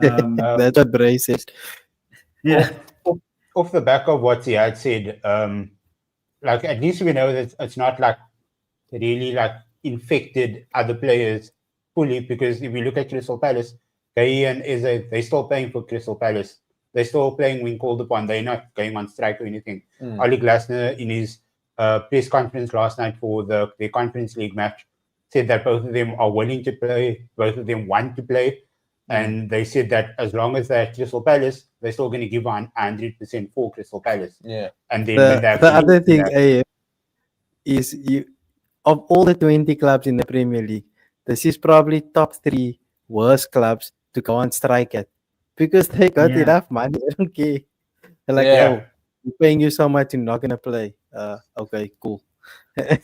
That's what Bray said. Off the back of what he had said, like at least we know that it's not like really like infected other players fully, because if we look at Crystal Palace, Gay and Eze, they're still playing for Crystal Palace. They're still playing when called upon. They're not going on strike or anything. Oli Glasner, in his press conference last night for the Conference League match, said that both of them are willing to play, both of them want to play, and they said that as long as they're at Crystal Palace, they're still going to give 100% for Crystal Palace. And then the other thing is, of all the 20 clubs in the Premier League, this is probably top 3 worst clubs to go on strike at, because they got enough money. I don't care. They're like, oh, we're paying you so much, you're not going to play. Okay, cool. But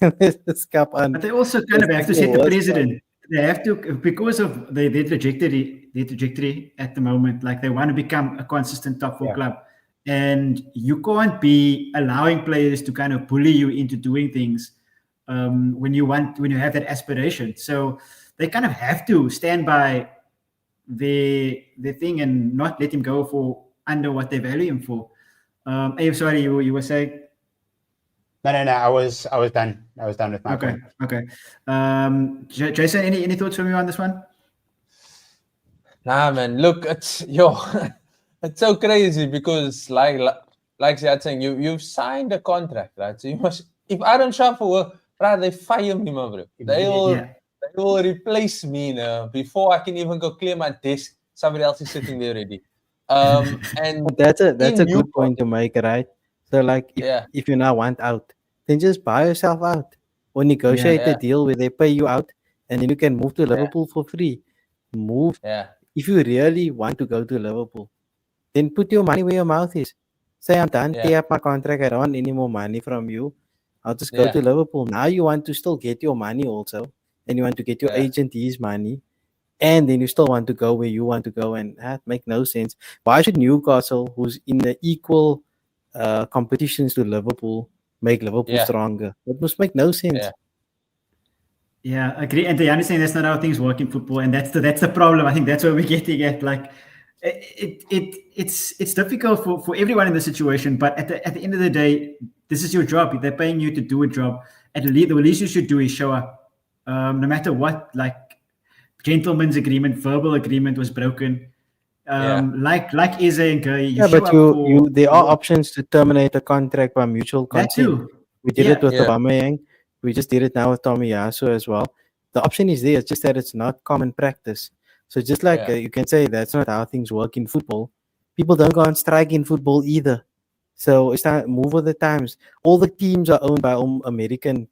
they also kind of have to set the precedent. They have to, because of their trajectory at the moment, like they want to become a consistent top 4 club. And you can't be allowing players to kind of bully you into doing things when you have that aspiration. So they kind of have to stand by the thing and not let him go for under what they value him for. Sorry, you were saying? No. I was done. I was done with my point. Okay. Jason, any thoughts from you on this one? Nah, man. Look, it's so crazy, because like Ziad saying, you've signed a contract, right? So you must. If Aaron Schaffer were, right, they fire him, bro. They They will replace me now. Before I can even go clear my desk, somebody else is sitting there already. And But that's a in good point to make, right? So like if you now want out, then just buy yourself out or negotiate a deal where they pay you out and then you can move to Liverpool for free. Move. If you really want to go to Liverpool, then put your money where your mouth is. Say I'm done, pay up my contract, I don't want any more money from you. I'll just go to Liverpool. Now you want to still get your money also, and you want to get your agent his money, and then you still want to go where you want to go, and that make no sense. Why should Newcastle, who's in the equal competitions to Liverpool, make Liverpool stronger? That must make no sense. Yeah, I agree. And they understand that's not how things work in football, and that's the problem. I think that's where we're getting at. Like, it's difficult for everyone in the situation. But at the end of the day, this is your job. They're paying you to do a job. The least you should do is show up, no matter what. Like, gentleman's agreement, verbal agreement was broken. Like Eze and Guy, there are options to terminate a contract by mutual consent. We did it with Aubameyang. We just did it now with Tomiyasu as well. The option is there. It's just that it's not common practice. So just like you can say that's not how things work in football. People don't go on strike in football either. So it's time move with the times. All the teams are owned by American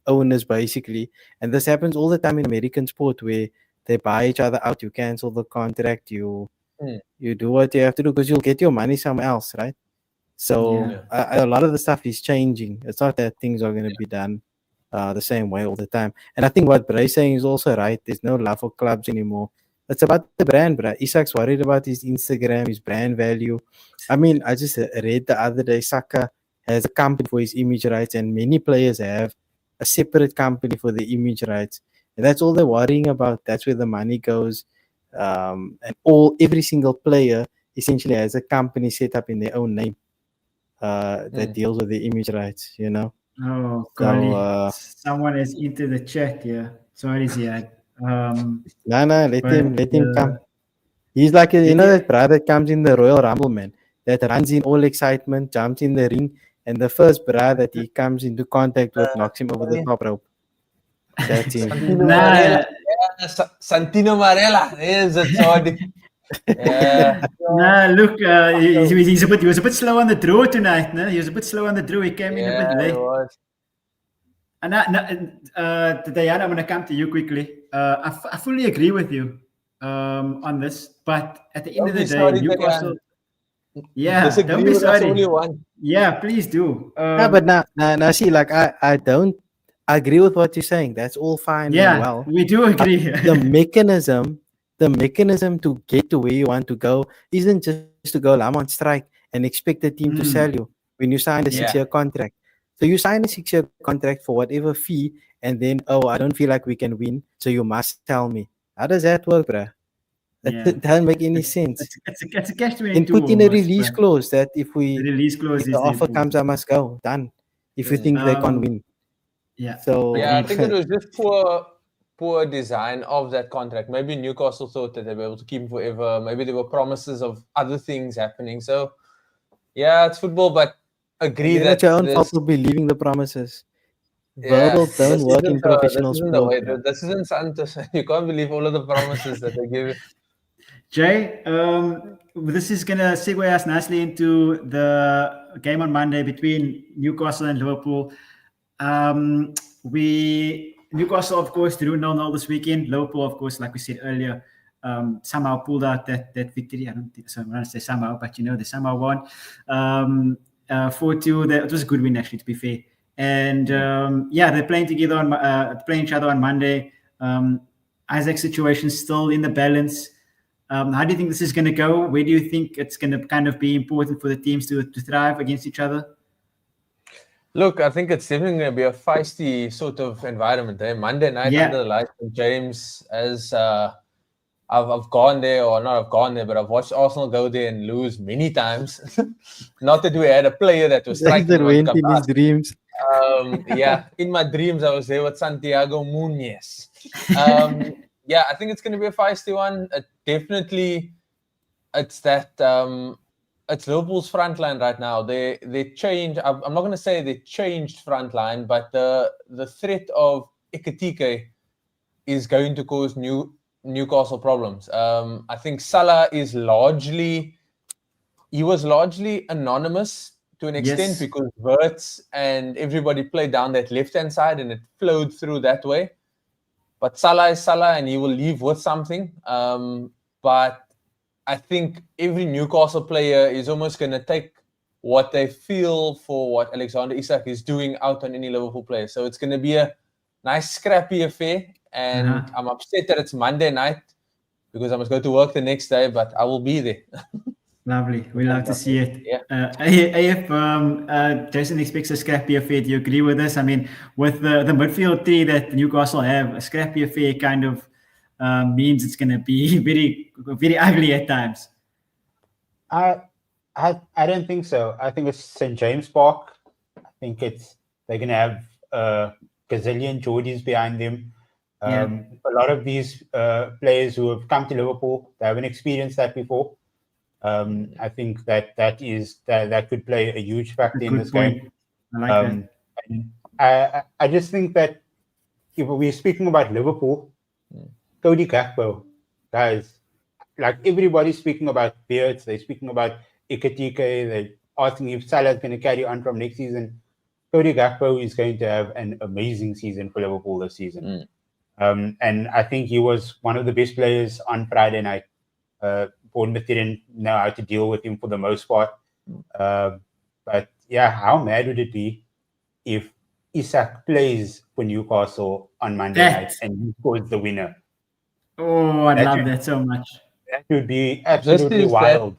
owners basically, and this happens all the time in American sport where they buy each other out. You cancel the contract. You do what you have to do because you'll get your money somewhere else, right? So a lot of the stuff is changing. It's not that things are going to be done the same way all the time. And I think what Bray's saying is also right. There's no love for clubs anymore. It's about the brand, bro. Isak's worried about his Instagram, his brand value. I mean, I just read the other day, Saka has a company for his image rights, and many players have a separate company for the image rights. And that's all they're worrying about. That's where the money goes. And every single player essentially has a company set up in their own name that deals with the image rights, you know. Oh, golly. Someone is into the chat here. Sorry, Ziad. No, let him come. He's like, that brother that comes in the Royal Rumble, man, that runs in all excitement, jumps in the ring, and the first brother that he comes into contact with knocks him over the top rope. That's him. Santino Marella. There's a Geordies. Look, he was a bit slow on the draw tonight. No? He was a bit slow on the draw. He came in a bit late. He was. And Diana, I'm going to come to you quickly. I fully agree with you on this, but at the end of the day, Newcastle. Don't be sorry. Yeah, please do. But now, see, like I don't agree with what you're saying. That's all fine and well. We do agree. The mechanism to get to where you want to go isn't just to go, I'm on strike and expect the team to sell you when you sign a 6-year contract. So you sign a 6-year contract for whatever fee, and then, I don't feel like we can win, so you must tell me. How does that work, bruh? That doesn't make any sense. It's a catch-22. And put in a release clause that if the offer comes, I must go. Done. If you think they can't win. So I think it was just poor design of that contract. Maybe Newcastle thought that they'd be able to keep him forever. Maybe there were promises of other things happening. So it's football, but agree that your own fault for believing the promises. Verbal don't work in professional sport. This isn't Santos. You can't believe all of the promises that they give you. Jay, this is going to segue us nicely into the game on Monday between Newcastle and Liverpool. Newcastle, of course, drew 0-0 this weekend. Liverpool, of course, like we said earlier, somehow pulled out that victory. I don't think so. I'm going to say somehow, but they somehow won. 4-2. It was a good win, actually, to be fair. And they're playing together playing each other on Monday. Isak's situation still in the balance. How do you think this is going to go? Where do you think it's going to kind of be important for the teams to thrive against each other? Look, I think it's definitely going to be a feisty sort of environment. Monday night under the lights of James, as I've gone there, or not I've gone there, but I've watched Arsenal go there and lose many times. Not that we had a player that was striking. That went in his dreams. In my dreams, I was there with Santiago Munez. I think it's going to be a feisty one. It's that it's Liverpool's front line right now. They changed. I'm not going to say they changed front line, but the threat of Ekitike is going to cause Newcastle problems. I think Salah is largely anonymous to an extent because Wirtz and everybody played down that left-hand side and it flowed through that way. But Salah is Salah and he will leave with something. But I think every Newcastle player is almost going to take what they feel for what Alexander Isak is doing out on any Liverpool player. So it's going to be a nice scrappy affair. And I'm upset that it's Monday night because I must go to work the next day, but I will be there. Lovely. We love to see it. Yeah. If Jason expects a scrappy affair, do you agree with this? I mean, with the midfield three that Newcastle have, a scrappy affair kind of means it's going to be very, very ugly at times. I don't think so. I think it's St. James Park. I think they're going to have a gazillion Geordies behind them. A lot of these players who have come to Liverpool, they haven't experienced that before. I think that could play a huge factor in this game. I like that. I just think that if we're speaking about Liverpool, Cody Gakpo, guys, like everybody's speaking about Beards, they're speaking about Ekitike, they're asking if Salah's going to carry on from next season. Cody Gakpo is going to have an amazing season for Liverpool this season. And I think he was one of the best players on Friday night. Bournemouth didn't know how to deal with him for the most part. But yeah, how mad would it be if Isak plays for Newcastle on Monday night and he scores the winner? Oh, I'd love that so much. That would be absolutely wild.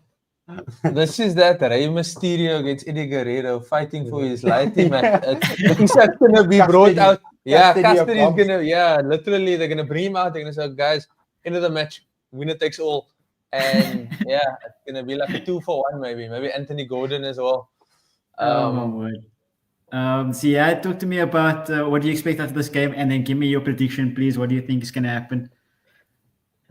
This is that Rey Mysterio against Eddie Guerrero fighting for his life. Isak's going to be brought out. Yeah, custody is going to, literally, they're going to bring him out. They're going to say, guys, end of the match, winner takes all. And it's going to be like a 2-for-1 maybe Anthony Gordon as well. Oh my word. So talk to me about what do you expect after this game, and then give me your prediction, please. What do you think is going to happen?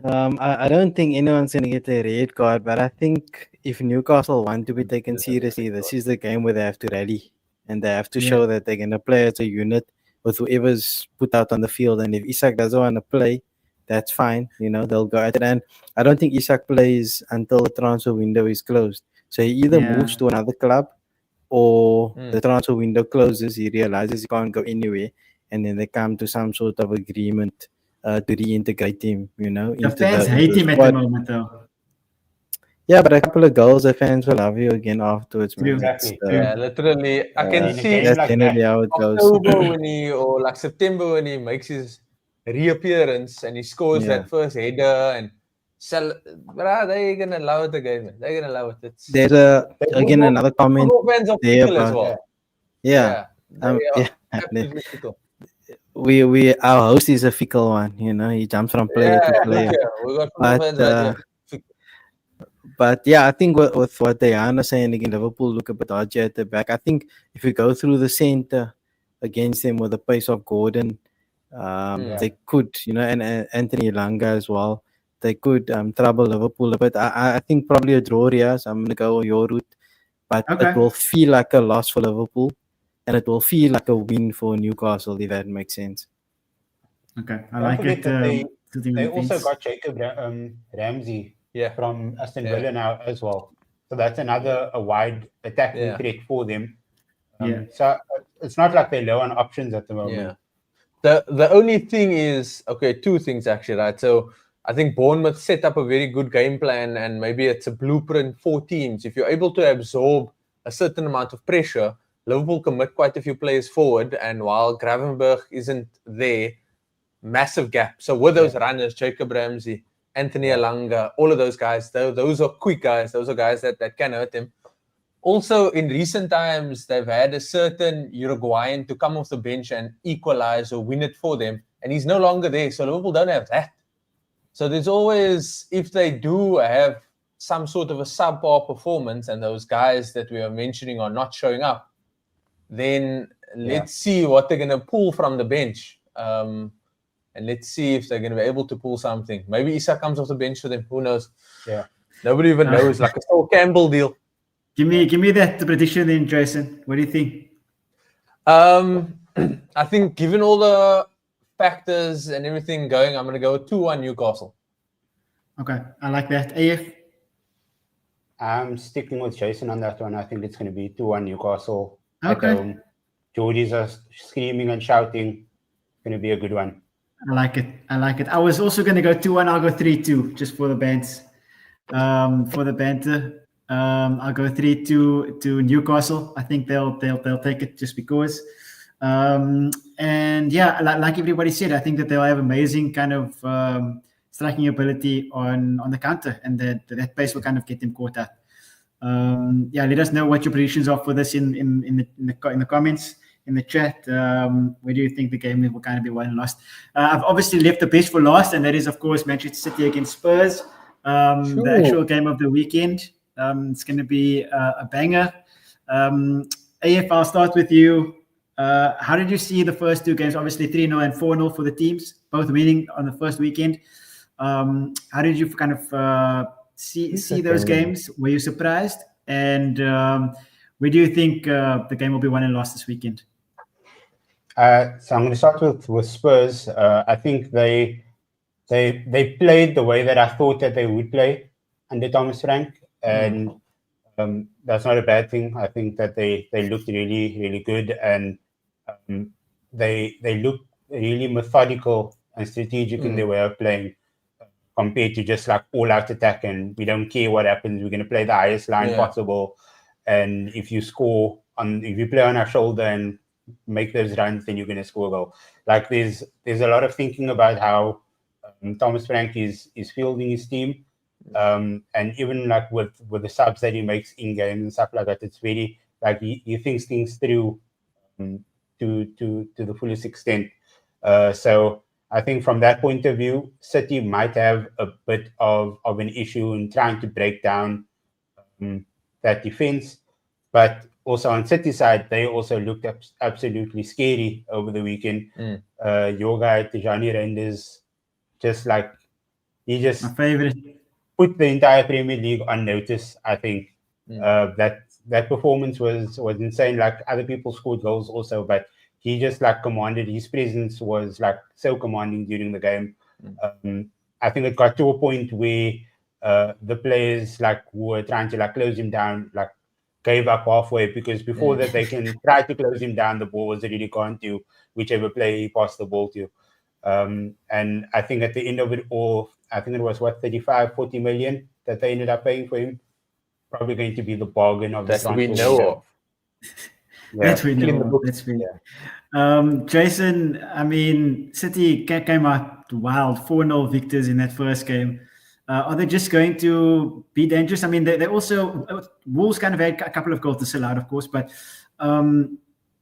I don't think anyone's going to get a red card, but I think if Newcastle want to be taken seriously, this is the game where they have to rally and they have to show that they're going to play as a unit with whoever's put out on the field. And if Isak doesn't want to play, that's fine. They'll go at it. And I don't think Isak plays until the transfer window is closed. So he either moves to another club or the transfer window closes. He realizes he can't go anywhere. And then they come to some sort of agreement to reintegrate him, The fans hate him at the moment, though. Yeah, but a couple of goals, the fans will love you again afterwards. Exactly. Literally. I can see that's generally how it goes. October or September when he makes his reappearance and he scores that first header and they're going to love it again. They're going to love it. There's another comment there about, absolutely fickle. Our host is a fickle one, he jumps from player to player. We got but I think with what Diana saying again, Liverpool look a bit dodgy at the back. I think if you go through the center against them with the pace of Gordon, they could, and Anthony Elanga as well, they could trouble Liverpool a bit. I think probably a draw here, so I'm going to go your route. But it will feel like a loss for Liverpool. And it will feel like a win for Newcastle, if that makes sense. Okay, I like it. They also got Jacob Ramsey from Aston Villa now as well. So that's a wide attacking threat for them. So it's not like they're low on options at the moment. The only thing is, two things actually, right? So I think Bournemouth set up a very good game plan and maybe it's a blueprint for teams. If you're able to absorb a certain amount of pressure, Liverpool commit quite a few players forward, and while Gravenberch isn't there, massive gap. So with those runners, Jacob Ramsey, Anthony Elanga, all of those guys, those are quick guys. Those are guys that can hurt him. Also, in recent times, they've had a certain Uruguayan to come off the bench and equalize or win it for them, and he's no longer there. So Liverpool don't have that. So there's always, if they do have some sort of a subpar performance and those guys that we are mentioning are not showing up, then let's see what they're going to pull from the bench. And let's see if they're going to be able to pull something. Maybe Isak comes off the bench for them. Who knows? Yeah. Nobody even knows. Like a Sol Campbell deal. Give me that prediction then, Jason. What do you think? I think given all the factors and everything going, I'm going to go 2-1 Newcastle. Okay, I like that. AF? I'm sticking with Jason on that one. I think it's going to be 2-1 Newcastle Okay. at home. Geordies are screaming and shouting. It's going to be a good one. I like it. I was also going to go 2-1. I'll go 3-2 just for the bands. For the banter, I'll go 3-2 to Newcastle. I think they'll take it just because. And yeah, like everybody said, I think that they'll have amazing kind of striking ability on the counter, and that pace will kind of get them caught up. Yeah, let us know what your predictions are for this in the comments, in the chat. Where do you think the game will kind of be won and lost? I've obviously left the best for last, and that is, of course, Manchester City against Spurs. The actual game of the weekend. It's going to be a banger. AF, I'll start with you. How did you see the first two games? Obviously 3-0 and 4-0 for the teams, both winning on the first weekend. How did you kind of see those games? Were you surprised? And where do you think the game will be won and lost this weekend? So I'm going to start with Spurs. I think they played the way that I thought that they would play under Thomas Frank, and that's not a bad thing. I think that they looked really, really good, and they looked really methodical and strategic in their way of playing, compared to just like all-out attack and we don't care what happens. We're going to play the highest line possible, and if you play on our shoulder and make those runs, then you're going to score a goal. Like there's a lot of thinking about how Thomas Frank is fielding his team, and even like with the subs that he makes in game and stuff like that, it's very like he thinks things through to the fullest extent. So I think from that point of view, City might have a bit of an issue in trying to break down that defense, but also on City side, they also looked absolutely scary over the weekend. Your guy Tijani Reinders, just like he just my favorite, put the entire Premier League on notice. I think that performance was insane. Like other people scored goals also, but he just like commanded. His presence was like so commanding during the game. I think it got to a point where the players like who were trying to like close him down like gave up halfway, because before that they can try to close him down, the ball was really gone to whichever player he passed the ball to. And I think at the end of it all, I think it was 35-40 million that they ended up paying for him. Probably going to be the bargain of that we know of. That we know. That's me. Jason, I mean, City came out wild, 4-0 victors in that first game. Are they just going to be dangerous? I mean, they also, Wolves kind of had a couple of goals to sell out, of course, but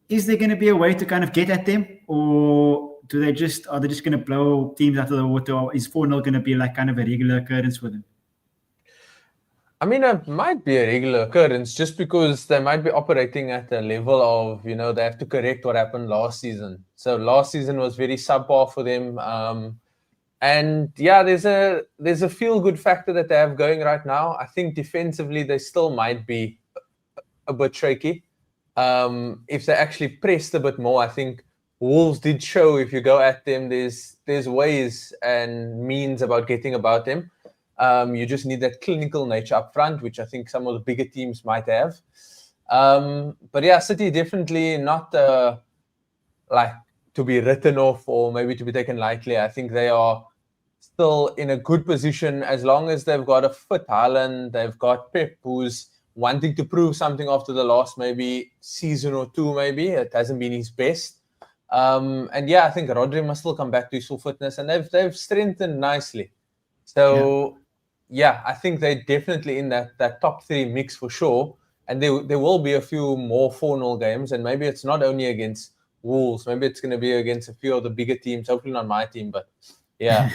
is there going to be a way to kind of get at them, or are they just going to blow teams out of the water, or is 4-0 going to be like kind of a regular occurrence for them? I mean, it might be a regular occurrence just because they might be operating at a level of, they have to correct what happened last season. So last season was very subpar for them. And yeah, there's a feel-good factor that they have going right now. I think defensively, they still might be a bit shaky. If they actually pressed a bit more, I think Wolves did show if you go at them, there's ways and means about getting about them. You just need that clinical nature up front, which I think some of the bigger teams might have. But yeah, City definitely not like to be written off or maybe to be taken lightly. I think they are still in a good position as long as they've got a fit Hojlund, they've got Pep who's wanting to prove something after the last maybe season or two, maybe. It hasn't been his best. And yeah, I think Rodri must still come back to his full fitness, and they've strengthened nicely. So yeah, I think they're definitely in that top three mix for sure. And there will be a few more 4-0 games, and maybe it's not only against Wolves, maybe it's going to be against a few of the bigger teams, hopefully not my team, but yeah.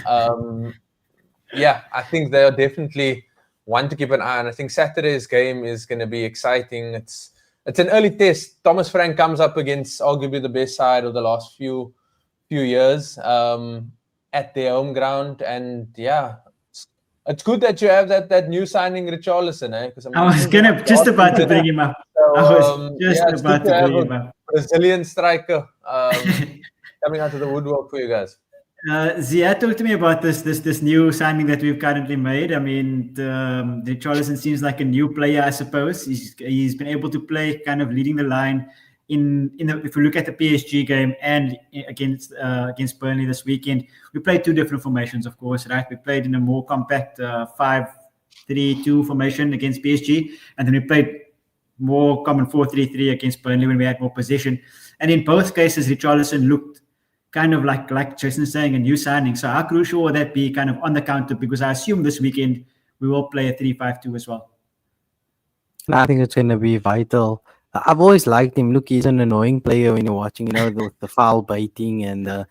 Yeah, I think they are definitely one to keep an eye on. I think Saturday's game is going to be exciting. It's an early test. Thomas Frank comes up against arguably the best side of the last few years at their home ground, and yeah, it's good that you have that new signing, Richarlison, because I was just about to bring him up. So, I was just about to bring him up. Brazilian striker. coming out of the woodwork for you guys? Ziad, talk to me about this new signing that we've currently made. I mean, Richarlison seems like a new player, I suppose. He's been able to play kind of leading the line if we look at the PSG game and against Burnley this weekend. We played two different formations, of course, right? We played in a more compact 5-3-2 formation against PSG, and then we played more common 4-3-3 against Burnley when we had more possession. And in both cases, Richarlison looked kind of like Jason's saying, a new signing. So how crucial will that be kind of on the counter? Because I assume this weekend we will play a 3-5-2 as well. I think it's going to be vital. I've always liked him. Look, he's an annoying player when you're watching, the foul baiting and the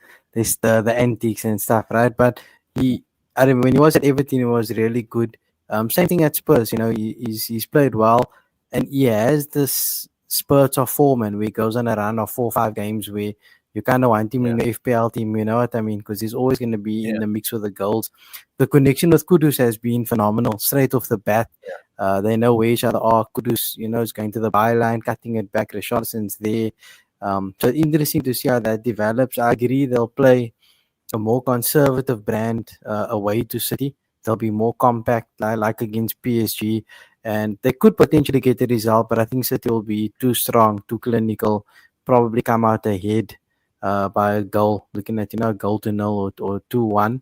antics and stuff, right? But I remember when he was at Everton, he was really good. Same thing at Spurs, he's played well, and he has this spurts of form, and where he goes on a run of 4 or 5 games where you kind of want him in the FPL team, you know what I mean? Because he's always going to be in the mix with the goals. The connection with Kudus has been phenomenal, straight off the bat. They know where each other are. Kudus, is going to the byline, cutting it back. Richarlison's there. So interesting to see how that develops. I agree they'll play a more conservative brand away to City. They'll be more compact, like against PSG. And they could potentially get the result, but I think City will be too strong, too clinical, probably come out ahead by a goal, looking at, a goal to nil or 2-1.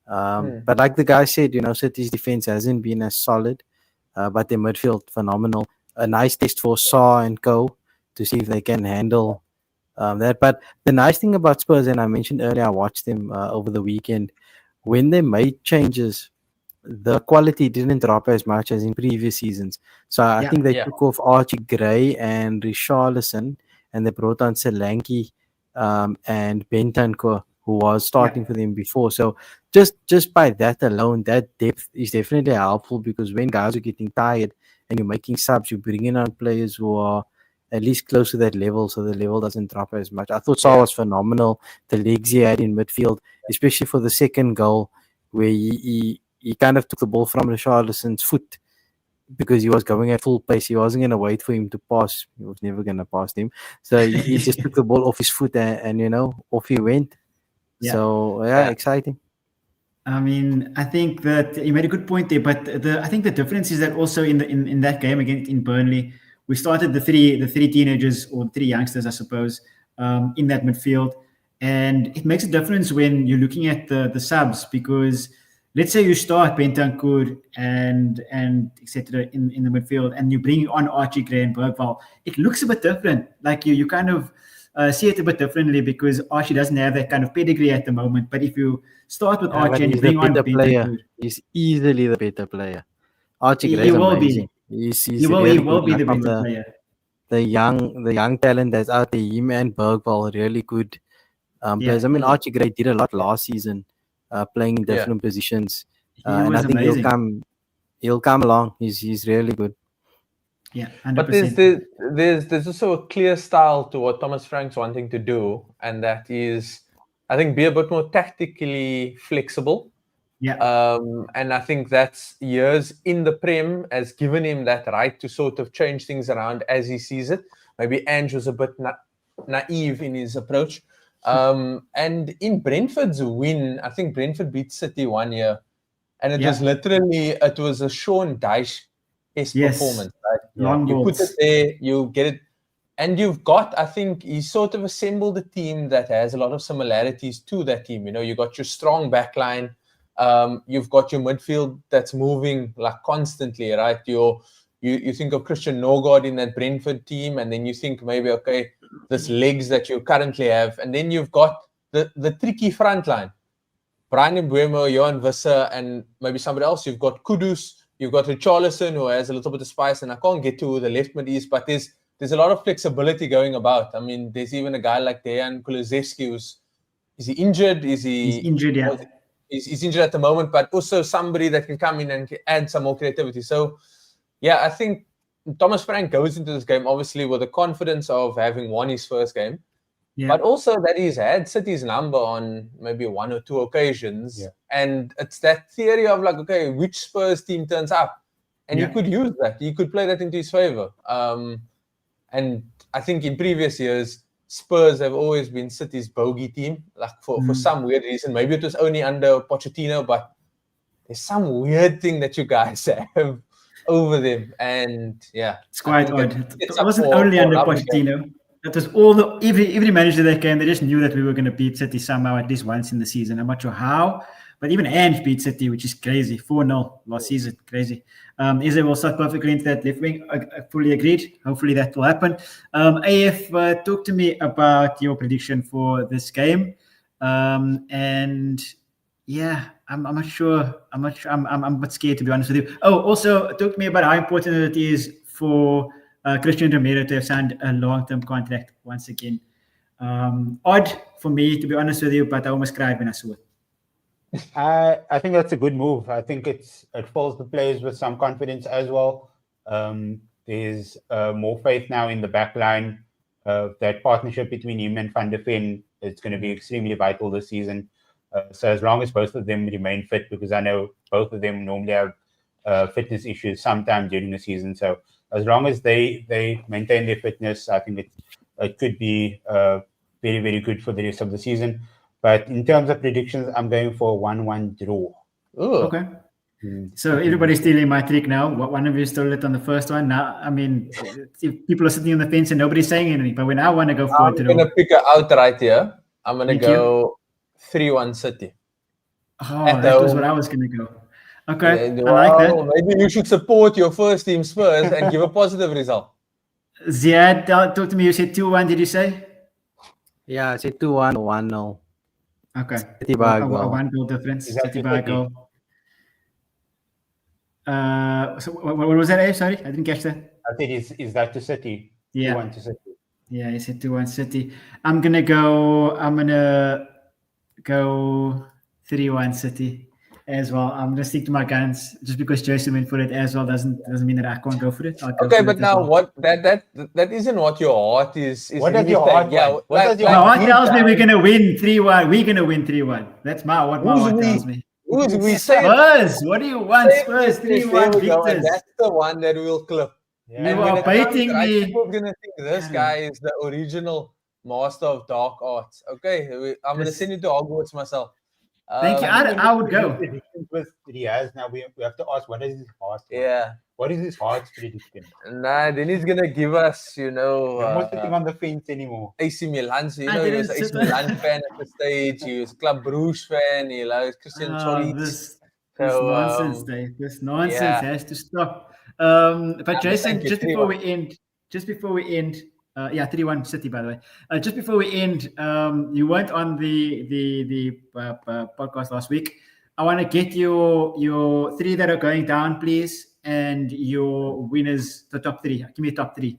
But like the guy said, City's defense hasn't been as solid, but their midfield, phenomenal. A nice test for Saw and co to see if they can handle that. But the nice thing about Spurs, and I mentioned earlier, I watched them over the weekend, when they made changes, the quality didn't drop as much as in previous seasons. So I think they took off Archie Gray and Richarlison, and they brought on Solanke and Bentancur, who was starting for them before. So just by that alone, that depth is definitely helpful, because when guys are getting tired and you're making subs, you're bringing on players who are at least close to that level, so the level doesn't drop as much. I thought Saul was phenomenal. The legs he had in midfield, especially for the second goal, where he kind of took the ball from Richarlison's foot, because he was going at full pace. He wasn't going to wait for him to pass. He was never going to pass him. So he just took the ball off his foot and off he went. So, exciting. I mean, I think that you made a good point there, but I think the difference is that also in that game against in Burnley, we started the three teenagers, or 3 youngsters, I suppose, in that midfield, and it makes a difference when you're looking at the subs, because let's say you start Bentancur and etc. in the midfield, and you bring on Archie Gray and Bergvall, it looks a bit different. Like you kind of see it a bit differently, because Archie doesn't have that kind of pedigree at the moment. But if you start with Archie and you bring on Bentancur, he's easily the better player. Archie Gray is amazing. Will be. He will be the better player. The young talent that's out there, him and Bergvall, really good players. I mean, Archie Gray did a lot last season, playing in different positions, and I think amazing. He'll come along. He's really good. Yeah, 100%. But there's also a clear style to what Thomas Frank's wanting to do, and that is, I think, be a bit more tactically flexible. Yeah. And I think that's years in the Prem has given him that right to sort of change things around as he sees it. Maybe Ange was a bit naive in his approach. And in Brentford's win, I think Brentford beat City 1 year, and it was a Sean Dyche-esque performance. Right? You put it there, you get it, and you've got, I think, he sort of assembled a team that has a lot of similarities to that team. You got your strong backline. You've got your midfield that's moving like constantly, right? You think of Christian Norgard in that Brentford team, and then you think maybe, okay, this legs that you currently have, and then you've got the tricky front line. Brian Mbeumo, Johan Visser, and maybe somebody else. You've got Kudus, you've got Richarlison, who has a little bit of spice, and I can't get to who the left mid is, but there's a lot of flexibility going about. I mean, there's even a guy like Dejan Kulusevski is he injured? He's injured, yeah. He's injured at the moment, but also somebody that can come in and add some more creativity. So, yeah, I think Thomas Frank goes into this game, obviously, with the confidence of having won his first game, but also that he's had City's number on maybe 1 or 2 occasions. Yeah. And it's that theory of like, okay, which Spurs team turns up? And he could use that. He could play that into his favor. And I think in previous years, Spurs have always been City's bogey team, like for some weird reason. Maybe it was only under Pochettino, but there's some weird thing that you guys have over them, and yeah, it's quite odd. It wasn't only under Pochettino. That was every manager that came. They just knew that we were going to beat City somehow at least once in the season. I'm not sure how, but even Ange beat City, which is crazy. 4-0 last season, crazy. Eze will start perfectly into that left wing. I fully agreed. Hopefully that will happen. AF, talk to me about your prediction for this game, and yeah. I'm not sure. I'm a bit scared, to be honest with you. Oh, also talk to me about how important it is for Christian Romero to have signed a long-term contract once again. Odd for me, to be honest with you, but I almost cried when I saw it. I think that's a good move. I think it fills the players with some confidence as well. There's more faith now in the back line. That partnership between him and Van der Ven is going to be extremely vital this season. So as long as both of them remain fit, because I know both of them normally have fitness issues sometime during the season. So as long as they maintain their fitness, I think it could be very, very good for the rest of the season. But in terms of predictions, I'm going for 1-1 draw. Ooh. Okay. So everybody's stealing my trick now. One of you stole it on the first one. Now, I mean, if people are sitting on the fence and nobody's saying anything, but when I want to go for it, I'm going to pick it out right here. I'm going to go 3-1 City. Oh, that was what I was going to go. Okay, Yeah, I like that. Maybe you should support your first team Spurs and give a positive result. Ziad, talk to me. You said 2-1, did you say? Yeah, I said 2-1 or 1-0. Okay. City by a goal. 1 goal difference. Is that City by a City? goal. So what was that, Abe? Sorry, I didn't catch that. I think is that to City? Yeah. 2-1 to City. Yeah, you said 2-1 City. I'm gonna go 3-1 City as well. I'm gonna stick to my guns just because Jason went for it as well doesn't mean that I can't go for it. I'll go Okay, for but it now as well. what that isn't what your heart is. What does your heart want? What does your My heart heart tells me we're gonna win 3-1. We're gonna win 3-1. That's what my heart tells me. We say Spurs, what do you want? Spurs 3-1 and victors. that's the one that we'll clip. Yeah. You And when are it comes baiting right, me. people are gonna think this guy is the original master of dark arts. Okay, I'm gonna send you to Hogwarts myself. Thank you. I would go. Predictions with Riaz now we have to ask what is his heart? Yeah. What is his heart's prediction? Nah, then he's gonna give us, I'm not sitting on the fence anymore. AC Milan. So, I he was didn't an AC sit on- Milan fan at the stage. He was Club Brugge fan. He likes Christian Tzolis. This So, nonsense, Dave. This nonsense yeah. has to stop. But Jason, thank you, just before 3-1. we end, 3-1 City, by the way. Just before we end, you weren't on the podcast last week. I want to get your three that are going down, please, and your winners, the top three. Give me top three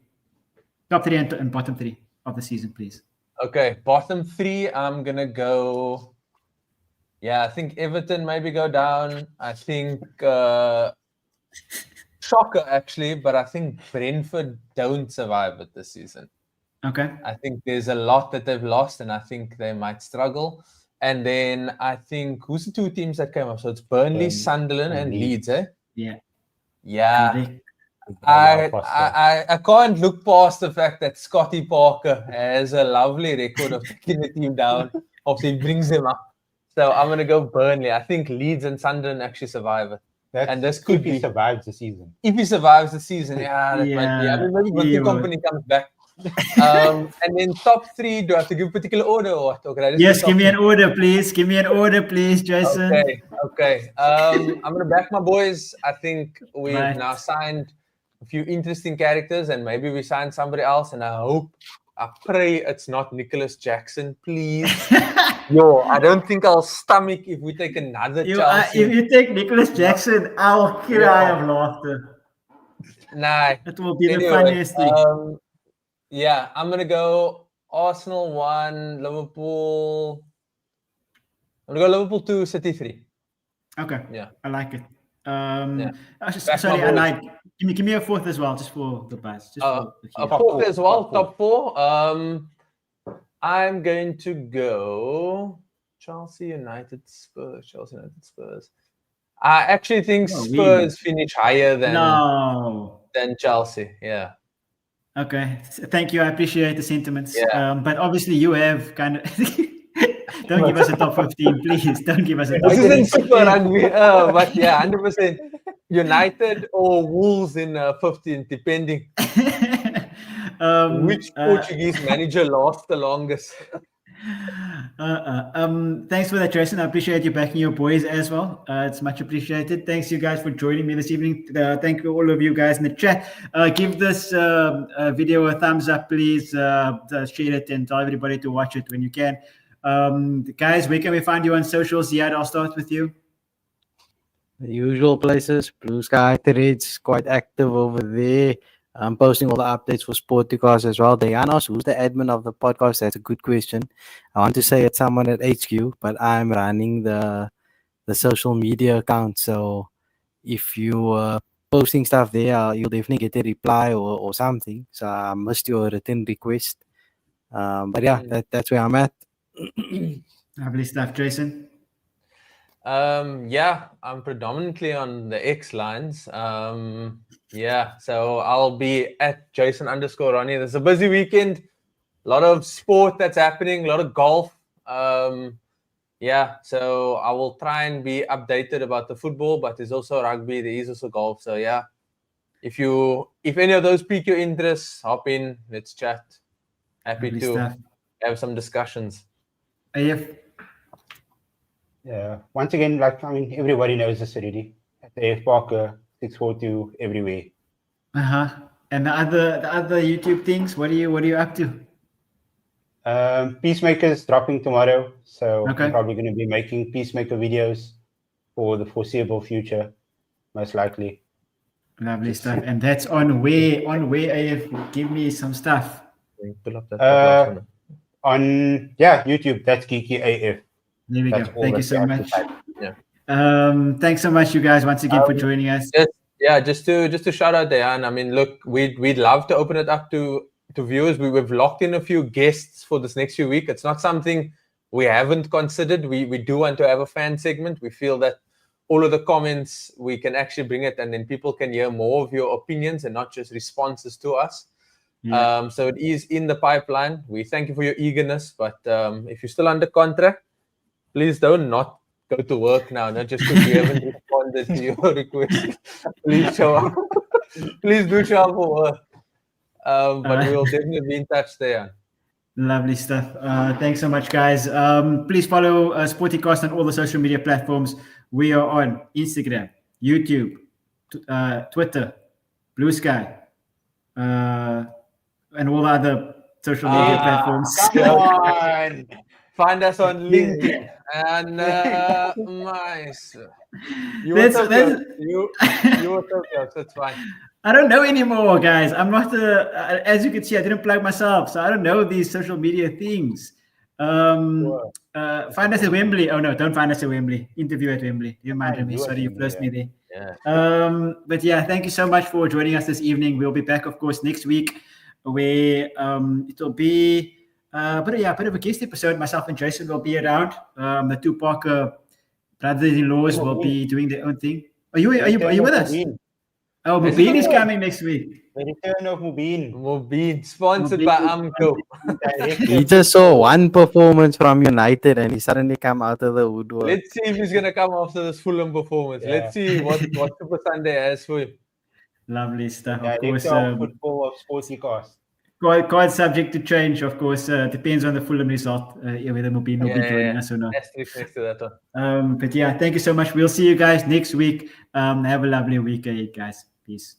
and bottom three of the season, please. Okay, bottom three. I'm gonna go. Yeah, I think Everton maybe go down. I think shocker actually, but I think Brentford don't survive it this season. Okay. I think there's a lot that they've lost, and I think they might struggle. And then I think who's the two teams that came up? So it's Burnley, Sunderland, and Leeds, eh? Yeah. Yeah. I can't look past the fact that Scotty Parker has a lovely record of taking the team down. Obviously, he brings them up. So I'm going to go Burnley. I think Leeds and Sunderland actually survive it. And this could if he survives the season. If he survives the season, yeah, that might be. I mean, maybe when the company comes back. And then top three, do I have to give a particular order or what? Or yes, give me an order, please. Give me an order, please, Jason. Okay. I'm going to back my boys. I think we've now signed a few interesting characters, and maybe we sign somebody else, and I pray it's not Nicholas Jackson, please. I don't think I'll stomach if we take another Chelsea. If you take Nicholas Jackson, I'll cry of laughter. Nah. It will be the funniest thing. Yeah, I'm going to go Arsenal 1, Liverpool. I'm going to go Liverpool 2, City 3. Okay. Yeah. I like it. Sorry, I like. Give me a fourth as well, just for the buzz. A fourth as well, top four. I'm going to go Chelsea United Spurs. I actually think Spurs finish higher than Chelsea. Yeah. Okay, thank you. I appreciate the sentiments. Yeah. But obviously, you have kind of. Don't give us a top 15, please. Don't give us a top This 15. isn't super rugby, but yeah, 100%. United or Wolves in 15th, depending which Portuguese manager lasts the longest. Thanks for that, Jason. I appreciate you backing your boys as well. It's much appreciated. Thanks you guys for joining me this evening. Thank you all of you guys in the chat. Give this video a thumbs up, please. Share it and tell everybody to watch it when you can. Guys, where can we find you on social? Ziad, I'll start with you. The usual places, Blue Sky Threads, quite active over there. I'm posting all the updates for Sportycast as well. They asked who's the admin of the podcast. That's a good question. I want to say it's someone at HQ, but I'm running the social media account. So if you posting stuff there, you'll definitely get a reply or something. So I missed your written request. But yeah, that's where I'm at. Lovely stuff, Jason. Yeah, I'm predominantly on the X lines. Yeah, so I'll be at Jason_Ronnie. There's a busy weekend, a lot of sport that's happening, a lot of golf. Yeah, so I will try and be updated about the football, but there's also rugby, there is also golf. So yeah, if any of those pique your interest, hop in, let's chat. Happy Lovely to stuff. have some discussions. AF. Yeah. Once again, everybody knows this already. At the AF Parker, 642 everywhere. And the other YouTube things, what are you up to? Peacemaker's dropping tomorrow, so Okay. I'm probably going to be making Peacemaker videos for the foreseeable future, most likely. Lovely stuff. And that's on where AF? Give me some stuff. Pull up that on YouTube. That's Geeky AF. There we go. Thank you so much. Yeah. Thanks so much, you guys, once again for joining us. Just to shout out Dejan. I mean, look, we'd love to open it up to viewers. We've locked in a few guests for this next few weeks. It's not something we haven't considered. We do want to have a fan segment. We feel that all of the comments, we can actually bring it, and then people can hear more of your opinions and not just responses to us. Yeah. So it is in the pipeline. We thank you for your eagerness, but if you're still under contract, please don't not go to work now, not just because you haven't responded to your request. Please show up. Please do show up for work. But we'll definitely be in touch there. Lovely stuff. Thanks so much, guys. Please follow Sportycast on all the social media platforms. We are on Instagram, YouTube, Twitter, Blue Sky, and all other social media platforms. Come on. Find us on LinkedIn. And nice. You were so close. That's fine. I don't know anymore, guys. I'm not as you can see, I didn't plug myself, so I don't know these social media things. Find us at Wembley. Oh no, don't find us at Wembley. Interview at Wembley. You reminded me. Sorry, you closed me there. Yeah. But yeah, thank you so much for joining us this evening. We'll be back, of course, next week, where it'll be a bit of a guest episode. Myself and Jason will be around. The two Parker brothers-in-laws will be doing their own thing. Are you with us? Oh, Mubin is coming next week. The return of Mubin. Mubin, sponsored by Amco. He just saw one performance from United and he suddenly come out of the woodwork. Let's see if he's going to come after this Fulham performance. Yeah. Let's see what Super Sunday has for him. Lovely stuff. Yeah, of course, football of Sportycast. Quite subject to change, of course. Depends on the Fulham result, whether Mubin will be joining us or not. Next to that one. But yeah, thank you so much. We'll see you guys next week. Have a lovely week, guys. Peace.